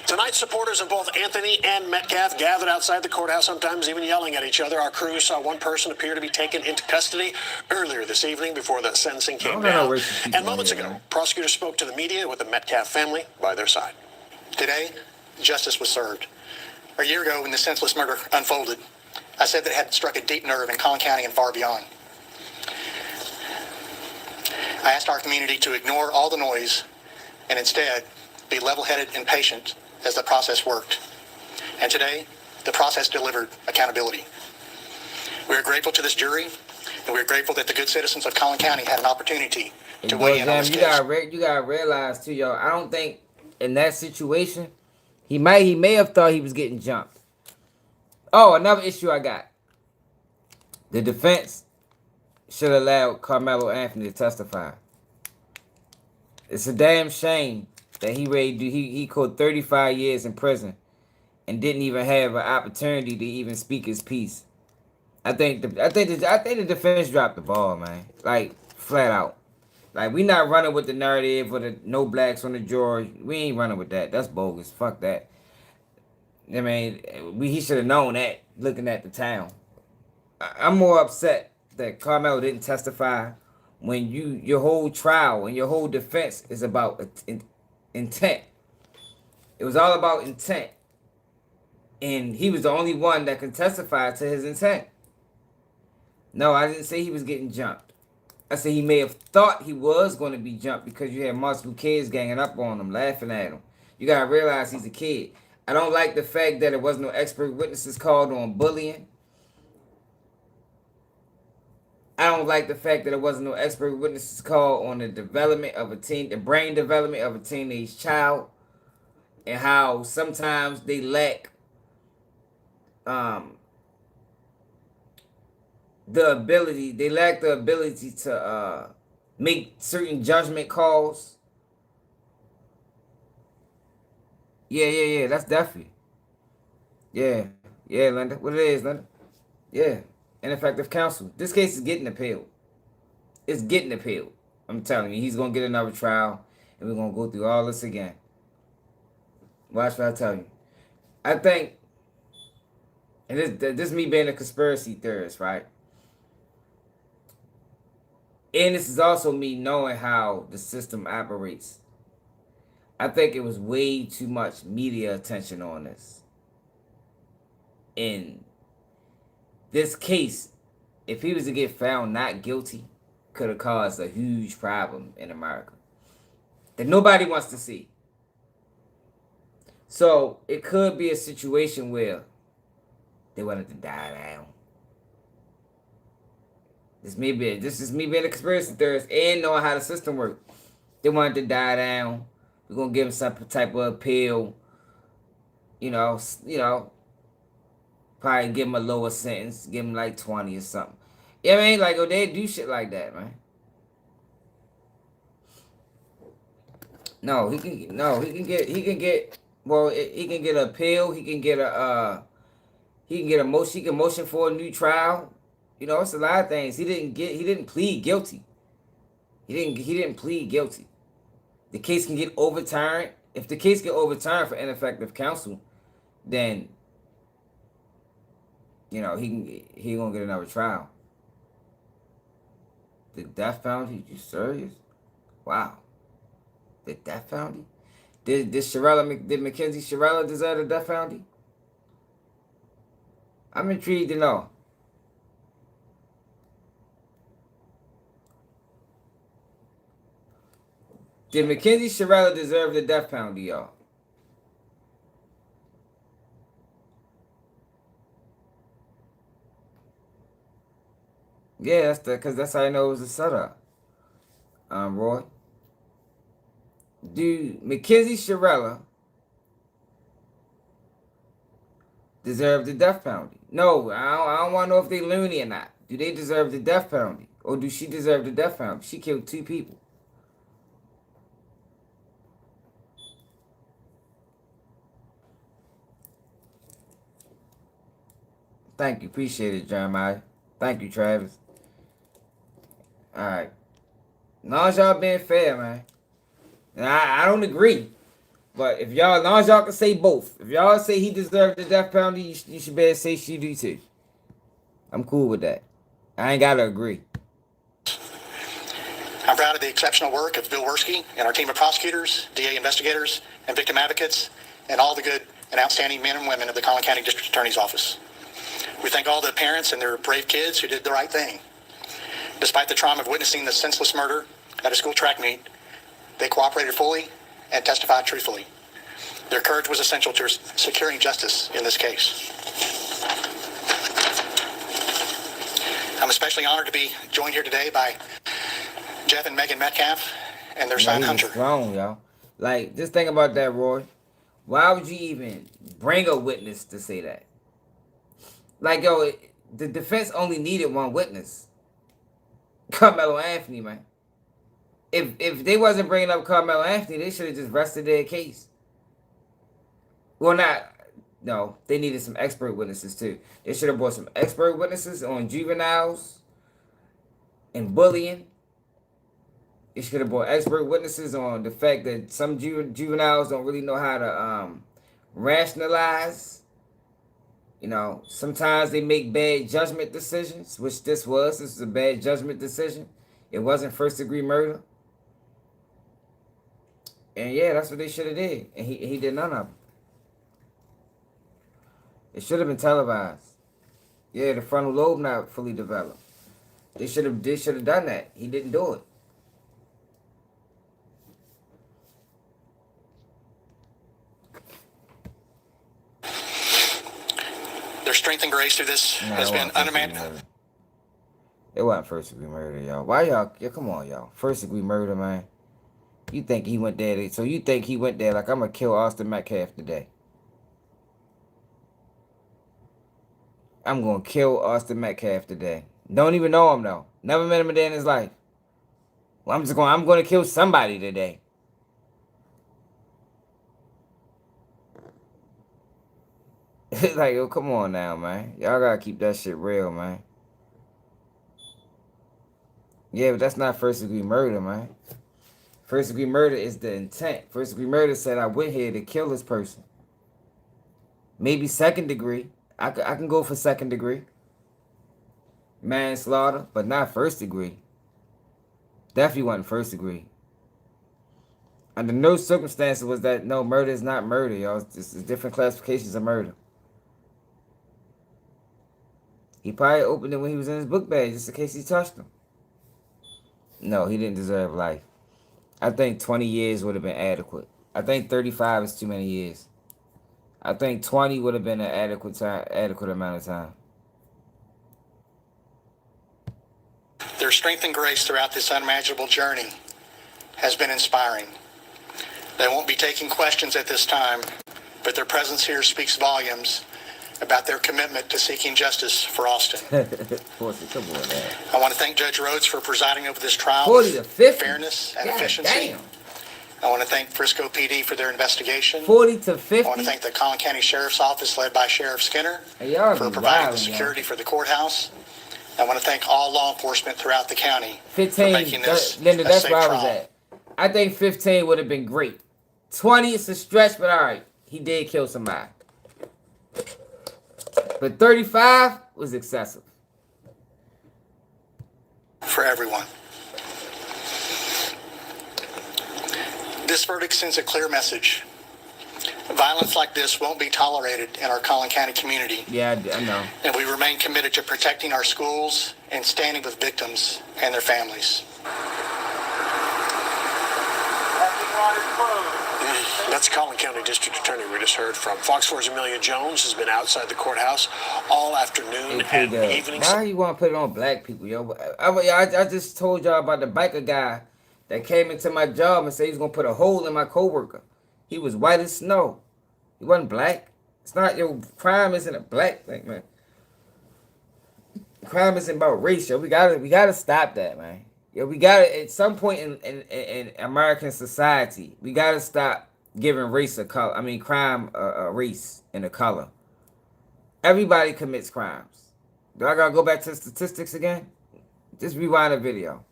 Tonight, supporters of both Anthony and Metcalf gathered outside the courthouse, sometimes even yelling at each other. Our crew saw one person appear to be taken into custody earlier this evening before the sentencing came down. And moments ago, prosecutors spoke to the media with the Metcalf family by their side. Today, justice was served. A year ago, when the senseless murder unfolded, I said that it had struck a deep nerve in Collin County and far beyond. I asked our community to ignore all the noise and instead be level-headed and patient as the process worked. And today, the process delivered accountability. We are grateful to this jury, and we are grateful that the good citizens of Collin County had an opportunity to weigh in on this case. You gotta realize too, yo. I don't think in that situation he may have thought he was getting jumped. Oh, another issue I got. The defense should allow Karmelo Anthony to testify. It's a damn shame that he caught 35 years in prison and didn't even have an opportunity to even speak his piece. I think the defense dropped the ball, man. Like flat out. Like we not running with the narrative or the no blacks on the jury. We ain't running with that. That's bogus. Fuck that. I mean, he should have known that looking at the town. I'm more upset that Karmelo didn't testify when your whole trial and your whole defense is about intent. It was all about intent. And he was the only one that could testify to his intent. No, I didn't say he was getting jumped. I said he may have thought he was going to be jumped because you had multiple kids ganging up on him, laughing at him. You got to realize he's a kid. I don't like the fact that there was no expert witnesses called on bullying. I don't like the fact that there wasn't no expert witnesses called on the development of the brain development of a teenage child, and how sometimes they lack the ability to make certain judgment calls. Yeah, that's definitely. Yeah, Linda. What it is, Linda? Yeah. Ineffective counsel. This case is getting appealed. It's getting appealed. I'm telling you, he's going to get another trial, and we're going to go through all this again. Watch what I tell you. I think, and this is me being a conspiracy theorist, right? And this is also me knowing how the system operates. I think it was way too much media attention on this. And this case, if he was to get found not guilty, could have caused a huge problem in America that nobody wants to see. So it could be a situation where they wanted to die down. This is me being a conspiracy theorist and knowing how the system works. They wanted to die down. We're gonna give him some type of appeal. You know. Probably give him a lower sentence, give him like 20 or something. You know what I mean? Like, oh, they do shit like that, man. He can get an appeal, he can motion for a new trial. You know, it's a lot of things. He didn't plead guilty. He didn't plead guilty. The case can get overturned. If the case get overturned for ineffective counsel, then you know he gonna get another trial. The death penalty? You serious? Wow. The death penalty? Did Mackenzie Shirella deserve the death penalty? I'm intrigued to know. Did Mackenzie Shirella deserve the death penalty, y'all? Yeah, that's how I know it was a setup. Roy. Do Mackenzie Shirella deserve the death penalty? No, I don't want to know if they loony or not. Do they deserve the death penalty? Or do she deserve the death penalty? She killed 2 people. Thank you. Appreciate it, Jeremiah. Thank you, Travis. Alright. As long as y'all being fair, man. And I don't agree. But if y'all, as long as y'all can say both. If y'all say he deserved the death penalty, you should better say she do too. I'm cool with that. I ain't gotta agree. I'm proud of the exceptional work of Bill Werski and our team of prosecutors, DA investigators, and victim advocates, and all the good and outstanding men and women of the Collin County District Attorney's Office. We thank all the parents and their brave kids who did the right thing. Despite the trauma of witnessing the senseless murder at a school track meet, they cooperated fully and testified truthfully. Their courage was essential to securing justice in this case. I'm especially honored to be joined here today by Jeff and Megan Metcalf and their son Hunter. Strong, y'all. Like, just think about that, Roy. Why would you even bring a witness to say that? Like, yo, the defense only needed one witness. Karmelo Anthony, man. If they wasn't bringing up Karmelo Anthony, they should have just rested their case. Well, no, they needed some expert witnesses too. They should have brought some expert witnesses on juveniles and bullying. They should have brought expert witnesses on the fact that some juveniles don't really know how to rationalize. You know, sometimes they make bad judgment decisions, which this was a bad judgment decision. It wasn't first-degree murder. And yeah, that's what they should have did. And he did none of them. It should have been televised. Yeah, the frontal lobe not fully developed. They should have done that. He didn't do it. Their strength and grace through this has been unimaginable. It wasn't first degree murder, y'all. Why y'all? Yeah, come on, y'all. First degree murder, man. You think he went there? So you think he went there like, I'm gonna kill Austin Metcalf today? I'm gonna kill Austin Metcalf today. Don't even know him though. Never met him a day in his life. Well, I'm gonna kill somebody today. Like, yo, come on now, man. Y'all gotta keep that shit real, man. Yeah, but that's not first degree murder, man. First degree murder is the intent. First degree murder said I went here to kill this person. Maybe second degree. I can go for second degree. Manslaughter, but not first degree. Definitely wasn't first degree. Under no circumstances was that, no, murder is not murder, y'all. It's different classifications of murder. He probably opened it when he was in his book bag, just in case he touched him. No, he didn't deserve life. I think 20 years would have been adequate. I think 35 is too many years. I think 20 would have been an adequate amount of time. Their strength and grace throughout this unimaginable journey has been inspiring. They won't be taking questions at this time, but their presence here speaks volumes about their commitment to seeking justice for Austin. Come on, man. I want to thank Judge Rhodes for presiding over this trial 40 to 50. fairness and God efficiency. Damn. I want to thank Frisco PD for their investigation. 40 to 50. I want to thank the Collin County Sheriff's Office led by Sheriff Skinner Hey, y'all for be providing wildin', the security for the courthouse. I want to thank all law enforcement throughout the county for 15, making this Linda, a that's safe where I was trial. at. I think 15 would have been great. 20 is a stretch, but all right, he did kill somebody. But 35 was excessive. For everyone. This verdict sends a clear message. Violence like this won't be tolerated in our Collin County community, Yeah, I know. and we remain committed to protecting our schools and standing with victims and their families. That's Collin County District Attorney we just heard from. Fox 4's Amelia Jones has been outside the courthouse all afternoon and evening. Why you want to put it on black people, yo? I just told y'all about the biker guy that came into my job and said he was going to put a hole in my coworker. He was white as snow. He wasn't black. It's not, yo, crime isn't a black thing, man. Crime isn't about race, yo. We gotta stop that, man. Yo, we gotta, at some point in American society, we gotta stop giving race a color. I mean, crime a race and a color. Everybody commits crimes. Do I gotta go back to the statistics again? Just rewind the video.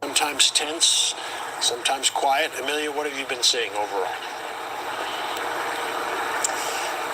Sometimes tense, sometimes quiet. Amelia, what have you been seeing overall?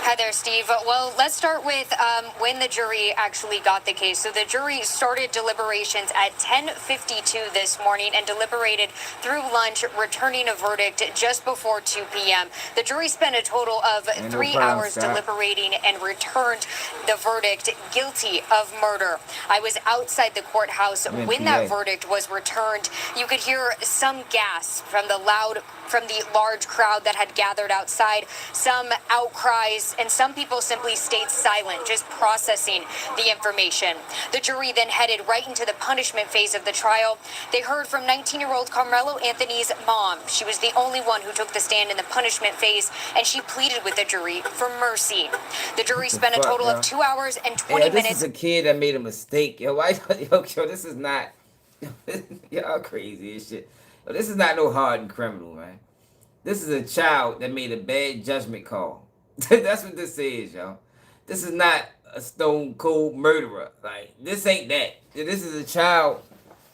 Hi there, Steve. Well, let's start with when the jury actually got the case. So the jury started deliberations at 10:52 this morning and deliberated through lunch, returning a verdict just before 2 p.m. The jury spent a total of 3 hours deliberating and returned the verdict guilty of murder. I was outside the courthouse when that verdict was returned. You could hear some gasps from the large crowd that had gathered outside, some outcries, and some people simply stayed silent, just processing the information. The jury then headed right into the punishment phase of the trial. They heard from 19-year-old Karmelo Anthony's mom. She was the only one who took the stand in the punishment phase, and she pleaded with the jury for mercy. The jury spent a total of 2 hours and 20 minutes. This is a kid that made a mistake. Yo, why? Yo, this is not. Y'all crazy as shit. Yo, this is not no hardened criminal, man. This is a child that made a bad judgment call. That's what this is, yo. This is not a stone cold murderer. Like, this ain't that. This is a child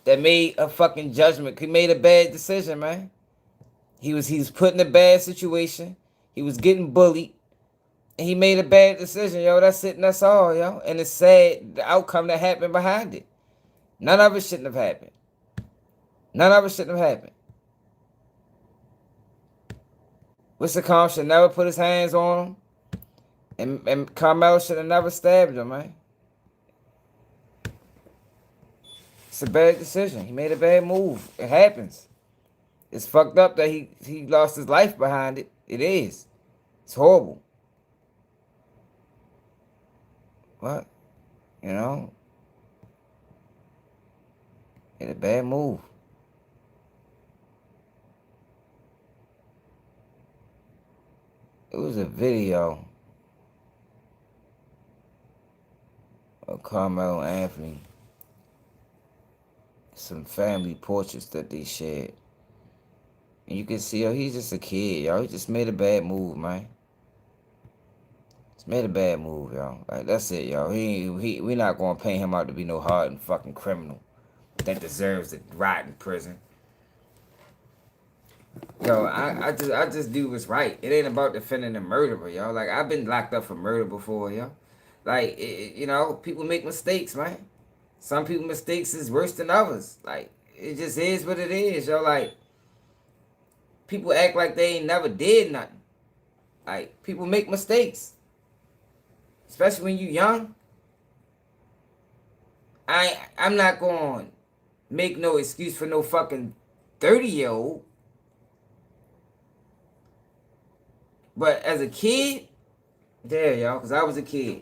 that made a fucking judgment. He made a bad decision, man. He was put in a bad situation. He was getting bullied. And he made a bad decision, yo. That's it and that's all, yo. And it's sad, the outcome that happened behind it. None of it shouldn't have happened. None of it shouldn't have happened. Wissakom should never put his hands on him. And Karmelo should have never stabbed him, man. It's a bad decision. He made a bad move. It happens. It's fucked up that he lost his life behind it. It is. It's horrible. What? You know? Made a bad move. It was a video of Karmelo Anthony. Some family portraits that they shared. And you can see, yo, he's just a kid, yo. He just made a bad move, man. Just made a bad move, yo. Like, that's it, yo. We not gonna paint him out to be no hardened fucking criminal that deserves to rot in prison. Yo, I just do what's right. It ain't about defending a murderer, yo. Like, I've been locked up for murder before, yo. Like, you know, people make mistakes, man. Some people's mistakes is worse than others. Like, it just is what it is, yo. Like, people act like they ain't never did nothing. Like, people make mistakes. Especially when you young. I'm not going to make no excuse for no fucking 30-year-old. But as a kid, yeah, y'all, because I was a kid.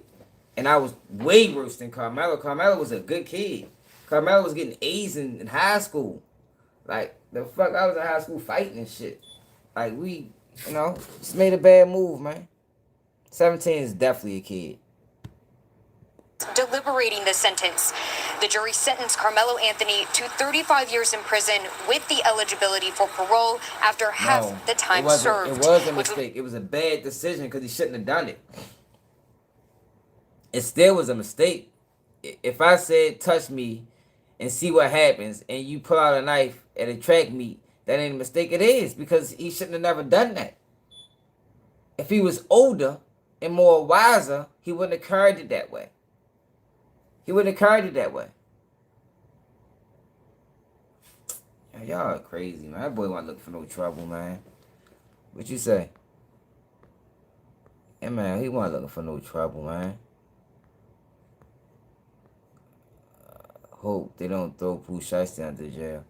And I was way worse than Karmelo. Karmelo was a good kid. Karmelo was getting A's in high school. Like, the fuck, I was in high school fighting and shit. Like, we, you know, just made a bad move, man. 17 is definitely a kid. Deliberating the sentence. The jury sentenced Karmelo Anthony to 35 years in prison with the eligibility for parole after half the time served. It was a mistake. It was a bad decision because he shouldn't have done it. it still was a mistake. If I said touch me and see what happens, and you pull out a knife at a track meet, that ain't a mistake. It is, because he shouldn't have never done that. If he was older and more wiser, he wouldn't have carried it that way. He wouldn't have carried it that way. Y'all are crazy, man. That boy wasn't looking for no trouble, man. What you say? Yeah, man, he wasn't looking for no trouble, man. Hope they don't throw Pooh Shiesty under jail.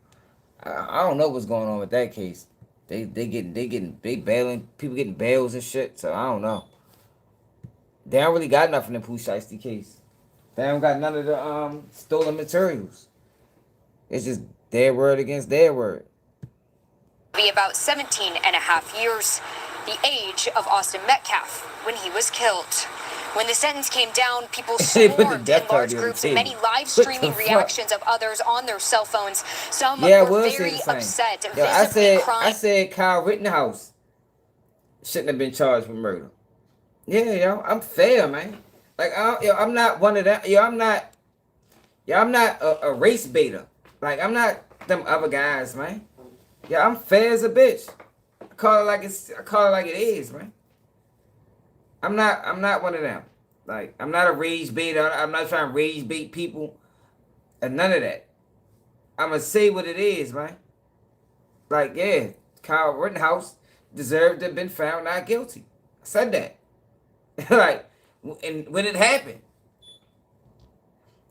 I don't know what's going on with that case. They bailing, people getting bails and shit. So I don't know. They don't really got nothing in Pooh Shiesty case. They don't got none of the stolen materials. It's just their word against their word. Be about 17 and a half years, the age of Austin Metcalf when he was killed. When the sentence came down, people swarmed in large groups and many live streaming reactions of others on their cell phones. Some were very upset, visibly crying. I said Kyle Rittenhouse shouldn't have been charged with murder. Yeah, yo, I'm fair, man. Like, I'm not one of them. I'm not a race baiter. Like, I'm not them other guys, man. Yeah, I'm fair as a bitch. I call it like it is, man. I'm not one of them. Like, I'm not a rage baiter. I'm not trying to rage bait people. And none of that. I'ma say what it is, man. Like, yeah, Kyle Rittenhouse deserved to have been found not guilty. I said that. Like, and when it happened.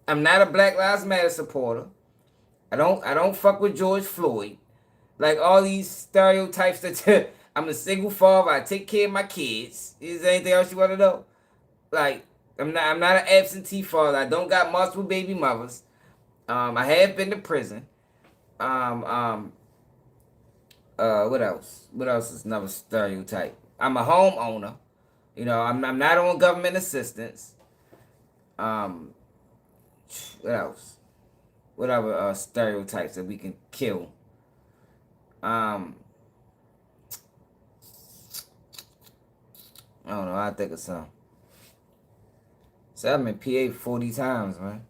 I'm not a Black Lives Matter supporter. I don't fuck with George Floyd. Like, all these stereotypes that I'm a single father, I take care of my kids. Is there anything else you want to know? Like, I'm not an absentee father. I don't got multiple baby mothers. I have been to prison. What else? What else is another stereotype? I'm a homeowner. You know, I'm not on government assistance. What else? What other stereotypes that we can kill? I don't know. I'll think of some. So I've been PA 40 times, man.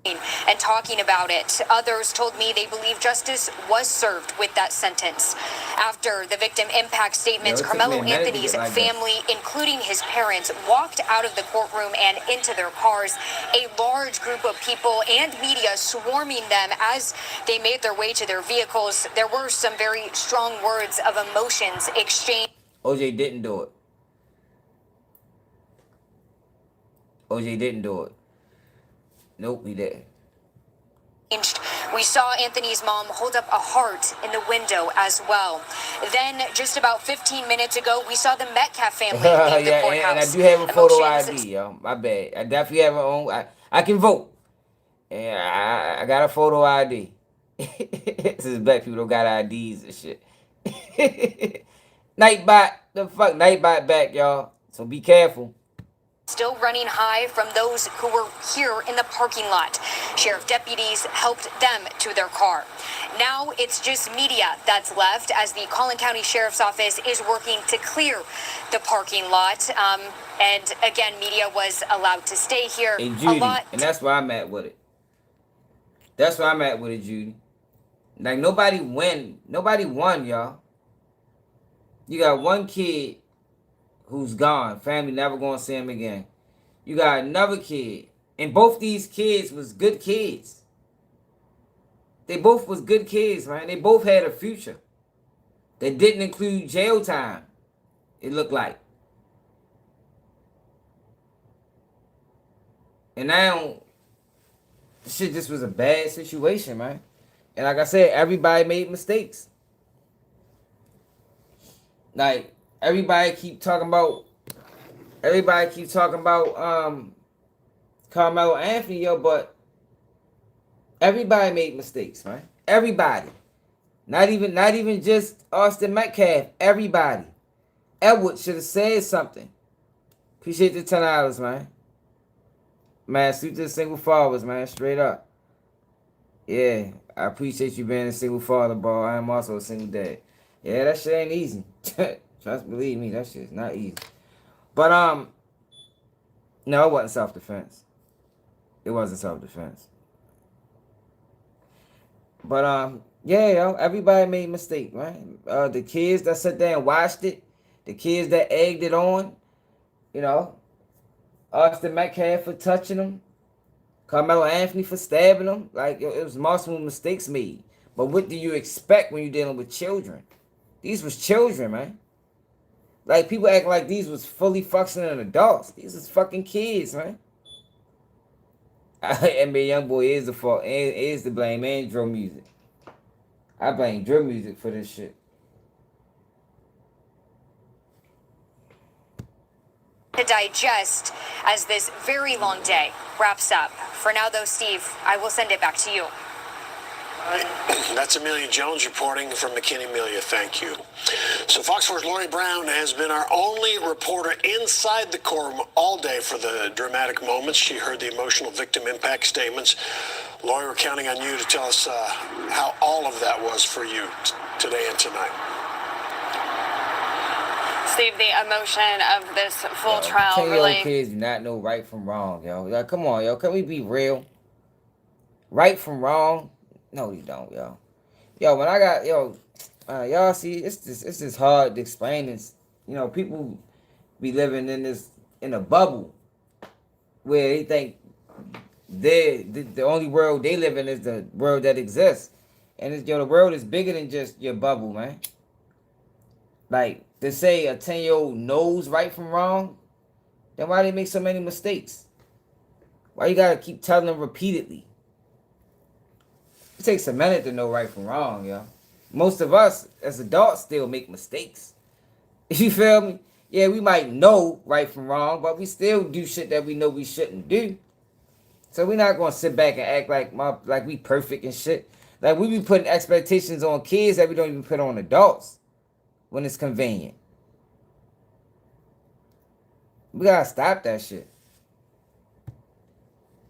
And talking about it, others told me they believe justice was served with that sentence. After the victim impact statements, Karmelo Anthony's family, including his parents, walked out of the courtroom and into their cars. A large group of people and media swarming them as they made their way to their vehicles. There were some very strong words of emotions exchanged. OJ didn't do it. OJ didn't do it. Nope, he didn't. We saw Anthony's mom hold up a heart in the window as well. Then, just about 15 minutes ago, we saw the Metcalf family leave the courthouse. And I do have a photo ID, yo. My bad. I definitely have my own. I can vote. And I got a photo ID. This is black people don't got IDs and shit. Nightbot, the fuck, Nightbot back, y'all. So be careful. Still running high from those who were here in the parking lot. Sheriff deputies helped them to their car. Now it's just media that's left as the Collin County Sheriff's Office is working to clear the parking lot. And again, media was allowed to stay here hey, Judy, a lot. And that's where I'm at with it. That's where I'm at with it, Judy. Like, nobody won, y'all. You got one kid who's gone. Family never gonna see him again. You got another kid. And both these kids was good kids. They both was good kids, man. They both had a future. They didn't include jail time, it looked like. And now, this shit just was a bad situation, man. And like I said, everybody made mistakes. Like, everybody keep talking about Karmelo Anthony, yo, but everybody made mistakes, man. Everybody. Not even just Austin Metcalf. Everybody. Edward should have said something. Appreciate the $10, man. Man, salute to the single fathers, man. Straight up. Yeah, I appreciate you being a single father, bro. I am also a single dad. Yeah, that shit ain't easy. Trust, believe me, that shit's not easy. But No, it wasn't self-defense. It wasn't self-defense. But yeah, yo, everybody made a mistake, right? The kids that sat there and watched it, the kids that egged it on, you know, Austin Metcalf for touching him, Karmelo Anthony for stabbing him. Like, it was multiple mistakes made. But what do you expect when you're dealing with children? These was children, man. Like, people act like these was fully functioning adults. These was fucking kids, man. NBA Youngboy is the fault, and is to blame, and drill music. I blame drill music for this shit. To digest as this very long day wraps up. For now, though, Steve, I will send it back to you. That's Amelia Jones reporting from McKinney. Amelia, thank you. So Fox 4's Lori Brown has been our only reporter inside the courtroom all day for the dramatic moments. She heard the emotional victim impact statements. Lori, we're counting on you to tell us how all of that was for you today and tonight. Steve, the emotion of this full trial 10-year-old really... kids do not know right from wrong, yo. Like, come on, yo. Can we be real? Right from wrong? No, you don't, yo. Yo, when I got, y'all see, it's just hard to explain this. You know, people be living in a bubble where they think the only world they live in is the world that exists. And it's, the world is bigger than just your bubble, man. Like, to say a 10-year-old knows right from wrong, then why they make so many mistakes? Why you gotta keep telling them repeatedly? It takes a minute to know right from wrong, yo. Most of us, as adults, still make mistakes. You feel me? Yeah, we might know right from wrong, but we still do shit that we know we shouldn't do. So we're not gonna sit back and act like we perfect and shit. Like, we be putting expectations on kids that we don't even put on adults when it's convenient. We gotta stop that shit.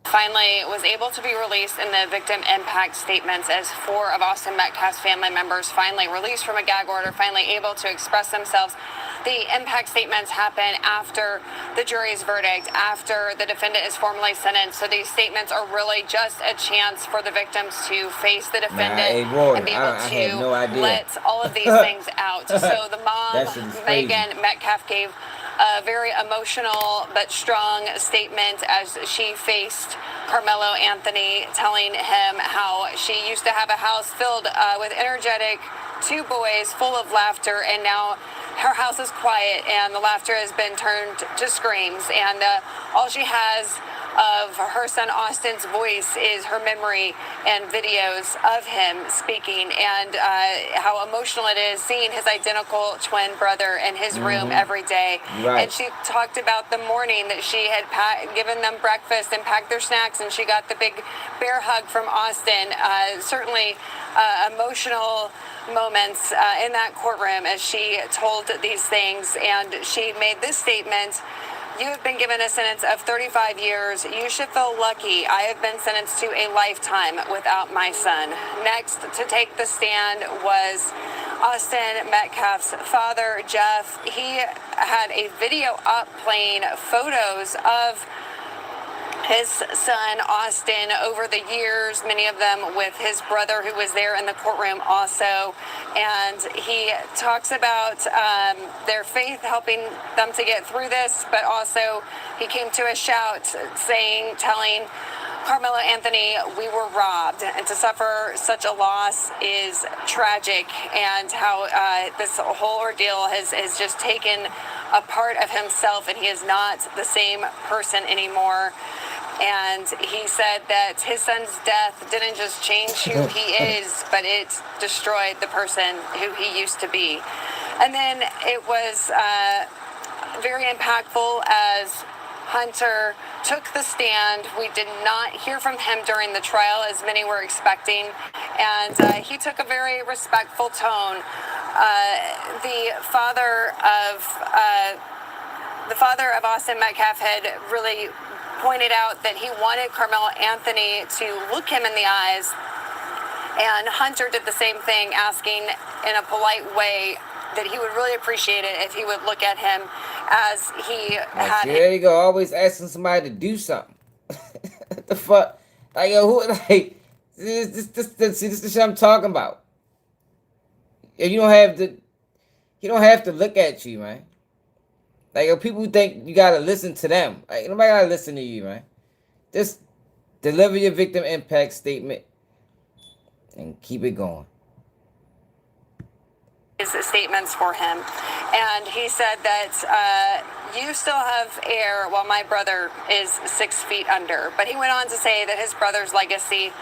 Finally was able to be released in the victim impact statements as 4 of Austin Metcalf's family members finally released from a gag order, finally able to express themselves. The impact statements happen after the jury's verdict, after the defendant is formally sentenced. So these statements are really just a chance for the victims to face the defendant and be able to let all of these things out. So the mom, Megan Metcalf, gave a very emotional but strong statement as she faced Karmelo Anthony, telling him how she used to have a house filled with energetic 2 boys full of laughter, and now her house is quiet and the laughter has been turned to screams, and all she has of her son Austin's voice is her memory and videos of him speaking, and how emotional it is seeing his identical twin brother in his room every day. Right. And she talked about the morning that she had given them breakfast and packed their snacks, and she got the big bear hug from Austin. Certainly emotional moments in that courtroom as she told these things, and she made this statement: "You have been given a sentence of 35 years. You should feel lucky. I have been sentenced to a lifetime without my son." Next to take the stand was Austin Metcalf's father, Jeff. He had a video up playing photos of his son Austin over the years, many of them with his brother who was there in the courtroom also. And he talks about their faith helping them to get through this, but also he came to a shout telling Karmelo Anthony, "We were robbed, and to suffer such a loss is tragic," and how this whole ordeal has just taken a part of himself, and he is not the same person anymore. And he said that his son's death didn't just change who he is, but it destroyed the person who he used to be. And then it was very impactful as Hunter took the stand. We did not hear from him during the trial, as many were expecting, and he took a very respectful tone. The father of Austin Metcalf had really pointed out that he wanted Karmelo Anthony to look him in the eyes, and Hunter did the same thing, asking in a polite way that he would really appreciate it if he would look at him as he had. There you go. Always asking somebody to do something. What the fuck? Like, yo, who, like, this is the shit I'm talking about. If you don't have to, he don't have to look at you, man. Like, yo, people think you gotta listen to them. Like, nobody gotta listen to you, man. Just deliver your victim impact statement and keep it going. His statements for him, and he said that you still have air while my brother is 6 feet under. But he went on to say that his brother's legacy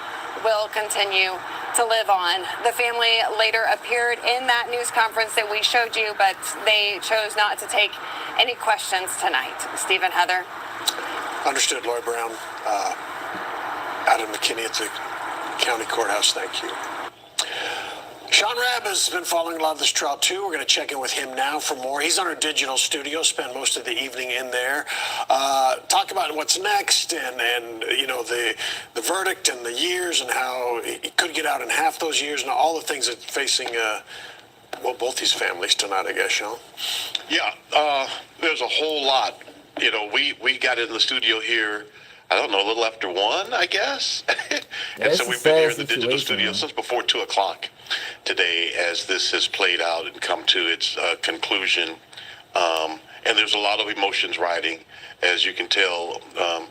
will continue to live on. The family later appeared in that news conference that we showed you, but they chose not to take any questions tonight. Stephen, Heather. Understood, Lori Brown. Adam McKinney at the county courthouse. Thank you. Sean Rabb has been following a lot of this trial too. We're going to check in with him now for more. He's on our digital studio, spent most of the evening in there. Talk about what's next and you know, the verdict and the years and how he could get out in half those years and all the things that facing well, both these families tonight, I guess, Sean. Yeah, there's a whole lot. You know, we got in the studio here, I don't know, a little after 1, I guess. And so we've been here in the digital studio since before 2 o'clock today as this has played out and come to its conclusion. And there's a lot of emotions riding, as you can tell.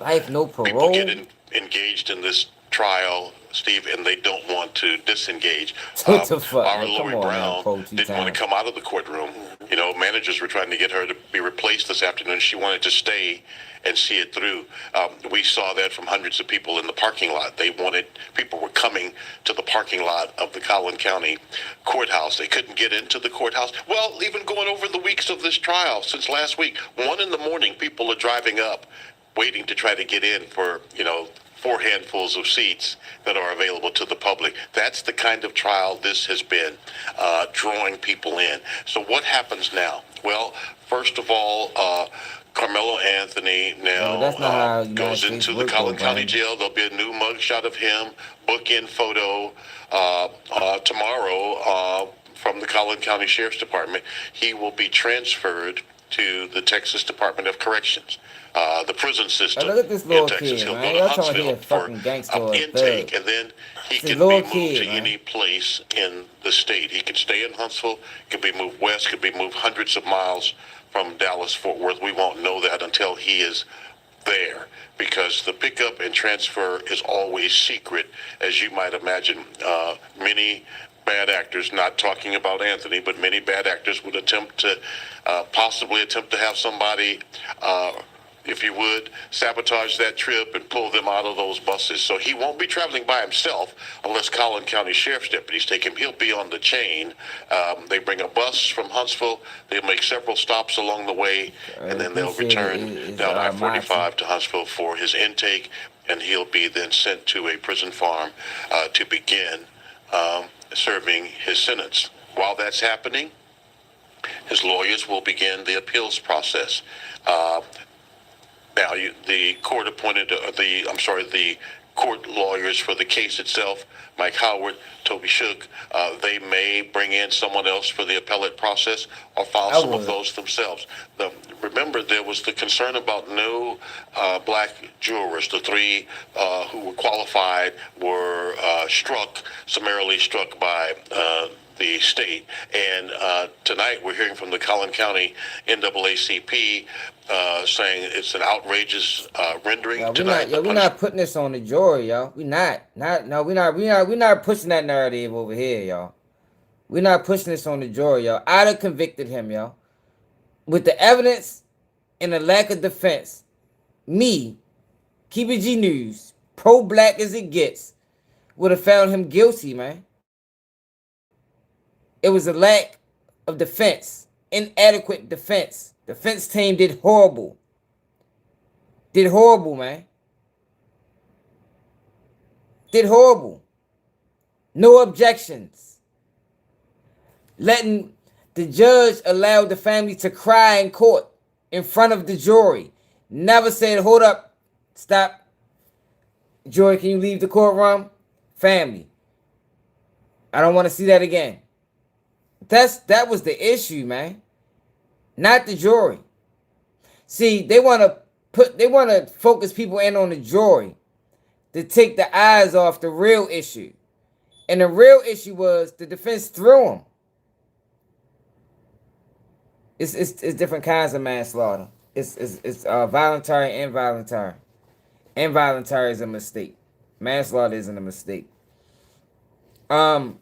Life, no parole. People get engaged in this trial, Steve, and they don't want to disengage. What the fuck? Our Man, Lori come on, Brown man, didn't want to come out of the courtroom. You know, managers were trying to get her to be replaced this afternoon. She wanted to stay and see it through. We saw that from hundreds of people in the parking lot. People were coming to the parking lot of the Collin County courthouse. They couldn't get into the courthouse. Well, even going over the weeks of this trial since last week, 1 in the morning, people are driving up, waiting to try to get in for, you know, 4 handfuls of seats that are available to the public. That's the kind of trial this has been, drawing people in. So what happens now? Well, first of all, Karmelo Anthony now goes into the Collin County Jail. There'll be a new mugshot of him, bookend photo tomorrow from the Collin County Sheriff's Department. He will be transferred to the Texas Department of Corrections, the prison system look at this little in Texas. kid, He'll man. go Y'all to talking Huntsville about fucking gangster or intake, thug. and then he It's a can be little moved kid, to man. any place in the state. He can stay in Huntsville, could be moved west, could be moved hundreds of miles from Dallas-Fort Worth. We won't know that until he is there, because the pickup and transfer is always secret, as you might imagine. Many bad actors, not talking about Anthony, but many bad actors would possibly attempt to have somebody, if you would, sabotage that trip and pull them out of those buses. So he won't be traveling by himself unless Collin County Sheriff's deputies take him. He'll be on the chain. They bring a bus from Huntsville. They'll make several stops along the way, and then they'll return down I-45 to Huntsville for his intake, and he'll be then sent to a prison farm to begin serving his sentence. While that's happening, his lawyers will begin the appeals process. Now, the court appointed, the court lawyers for the case itself, Mike Howard, Toby Shook, they may bring in someone else for the appellate process or file some of those themselves. Remember, there was the concern about no black jurors. The 3 who were qualified were summarily struck by the state. And tonight we're hearing from the Collin County NAACP saying it's an outrageous rendering tonight. We're not putting this on the jury, y'all. We're not pushing that narrative over here, y'all. We're not pushing this on the jury, y'all. I'd have convicted him, y'all. With the evidence and the lack of defense, me, Keep G News, pro-black as it gets, would have found him guilty, man. It was a lack of defense, inadequate defense. Defense team did horrible. Did horrible, man. Did horrible. No objections. Letting the judge allow the family to cry in court in front of the jury. Never said, hold up, stop. Jury, can you leave the courtroom? Family, I don't want to see that again. That was the issue, man. Not the jury. See, they want to focus people in on the jury to take the eyes off the real issue. And the real issue was the defense threw him. It's different kinds of manslaughter. It's voluntary and involuntary. Involuntary is a mistake. Manslaughter isn't a mistake. So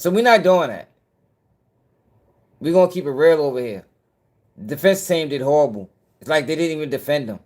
we're not doing that. We're gonna keep it real over here. The defense team did horrible. It's like they didn't even defend him.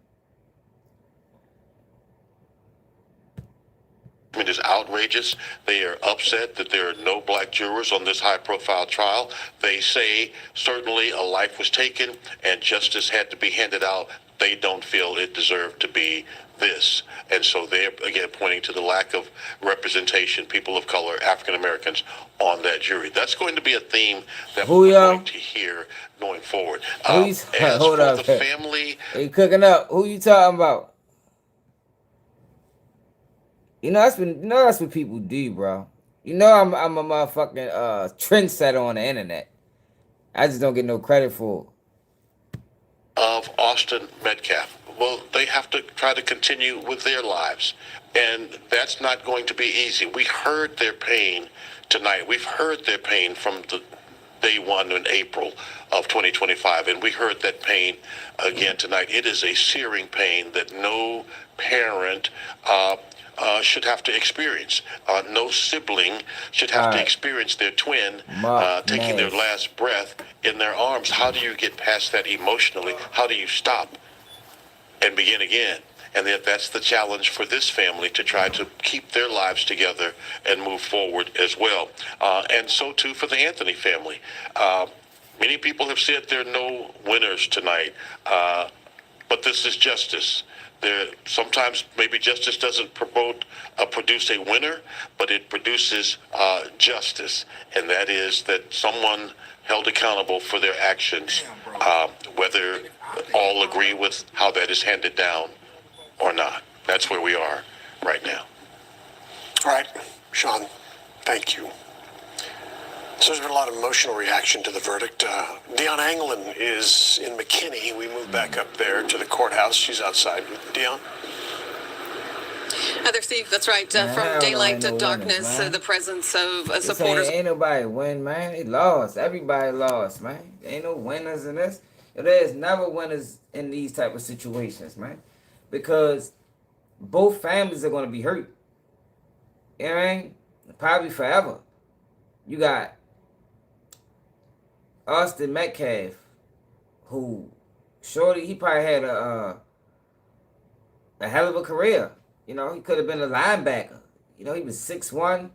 It is outrageous. They are upset that there are no black jurors on this high-profile trial. They say certainly a life was taken and justice had to be handed out. They don't feel it deserved to be this. And so they're, again, pointing to the lack of representation, people of color, African Americans, on that jury. That's going to be a theme that we're going to hear going forward. As Hold for up. the family... They cooking up. Who you talking about? That's what people do, bro. I'm a motherfucking trendsetter on the internet. I just don't get no credit for it. Of Austin Metcalf. Well, they have to try to continue with their lives. And that's not going to be easy. We heard their pain tonight. We've heard their pain from the day one in April of 2025. And we heard that pain again tonight. It is a searing pain that no parent should have to experience. No sibling should have to experience their twin taking their last breath in their arms. How do you get past that emotionally? How do you stop and begin again? And that's the challenge for this family, to try to keep their lives together and move forward as well. And so too for the Anthony family. Many people have said there are no winners tonight, but this is justice. Sometimes maybe justice doesn't produce a winner, but it produces justice, and that is that someone held accountable for their actions, whether all agree with how that is handed down or not. That's where we are right now. All right, Sean, thank you. So there's been a lot of emotional reaction to the verdict. Deion Anglin is in McKinney. We move back up there to the courthouse. She's outside. Deion? Heather, Steve, that's right. From daylight to darkness, the presence of supporters. Ain't nobody win, man. They lost. Everybody lost, man. Ain't no winners in this. There's never winners in these type of situations, man. Because both families are going to be hurt. You know what I mean? Probably forever. You got Austin Metcalf, who shorty, he probably had a hell of a career. He could have been a linebacker. He was 6'1".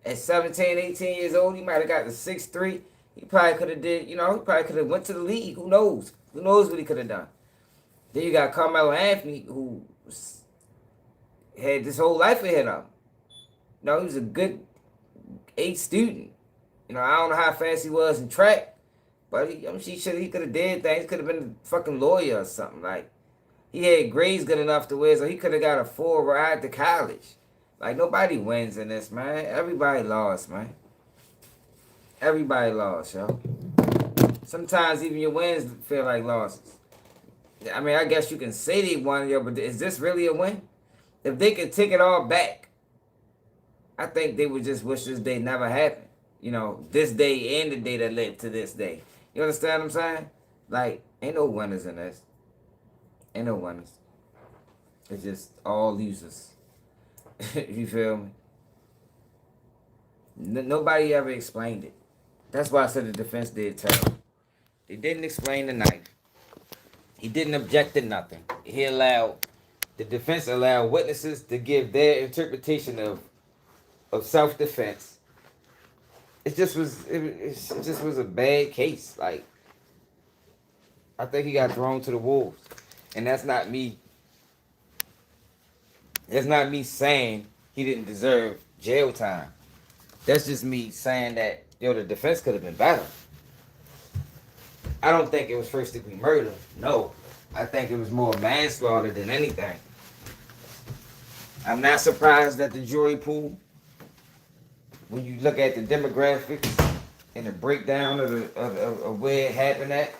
At 17, 18 years old, he might have got to 6'3". He probably could have did, he probably could have went to the league. Who knows? Who knows what he could have done? Then you got Karmelo Anthony, who had this whole life ahead of him. He was a good A student. I don't know how fast he was in track, but he could have did things. He could have been a fucking lawyer or something. Like, he had grades good enough to where so he could have got a full ride to college. Like, nobody wins in this, man. Everybody lost, man. Everybody lost, yo. Sometimes even your wins feel like losses. I mean, I guess you can say they won, yo, but is this really a win? If they could take it all back, I think they would just wish this day never happened. This day and the day that led to this day. You understand what I'm saying? Like, ain't no winners in this. Ain't no winners. It's just all losers. You feel me? Nobody ever explained it. That's why I said the defense did terrible. They didn't explain the knife. He didn't object to nothing. The defense allowed witnesses to give their interpretation of self-defense. It just was a bad case. Like, I think he got thrown to the wolves. And that's not me. That's not me saying he didn't deserve jail time. That's just me saying that, the defense could have been better. I don't think it was first degree murder. No. I think it was more manslaughter than anything. I'm not surprised that the jury pool, when you look at the demographics and the breakdown of where it happened at,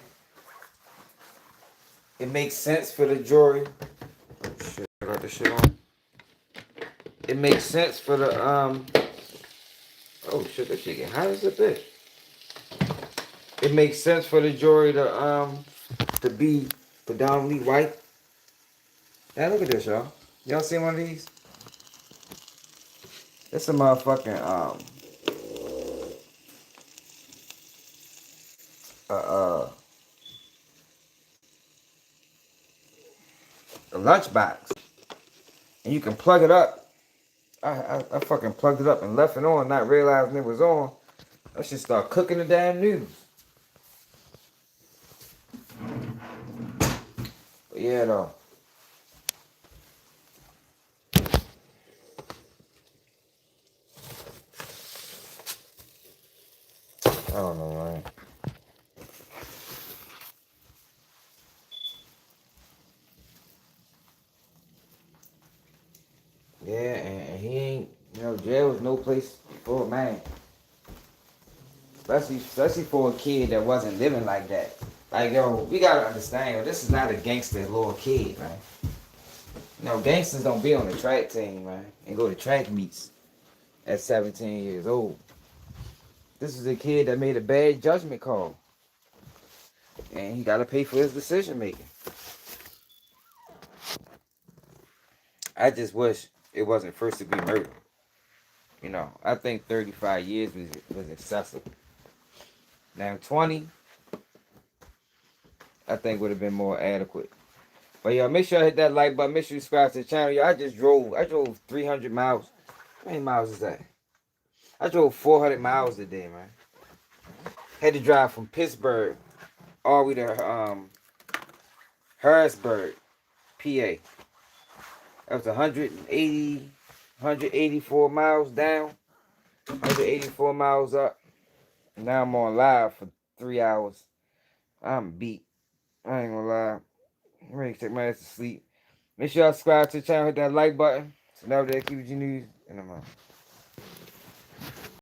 it makes sense for the jury. Oh shit, I got this shit on. It makes sense for the oh shit, this shit get hot as a bitch. It makes sense for the jury to be predominantly white. Now look at this, y'all. Y'all seen one of these? It's a motherfucking a lunchbox, and you can plug it up. I fucking plugged it up and left it on, not realizing it was on. I should start cooking the damn noodles. But yeah, though. I don't know, man. Yeah, and he ain't, jail is no place for a man. Especially for a kid that wasn't living like that. Like, yo, we gotta understand, yo, this is not a gangster little kid, man. Gangsters don't be on the track team, man, and go to track meets at 17 years old. This is a kid that made a bad judgment call. And he gotta pay for his decision making. I just wish it wasn't first degree murder. I think 35 years was excessive. Now 20, I think would have been more adequate. But y'all, make sure I hit that like button. Make sure you subscribe to the channel. Y'all, I drove 300 miles. How many miles is that? I drove 400 miles today, man. Had to drive from Pittsburgh all the way to Harrisburg, PA. That was 184 miles down, 184 miles up. Now I'm on live for 3 hours. I'm beat. I ain't gonna lie. I'm ready to take my ass to sleep. Make sure y'all subscribe to the channel, hit that like button. So now that keeps you news, and I'm out.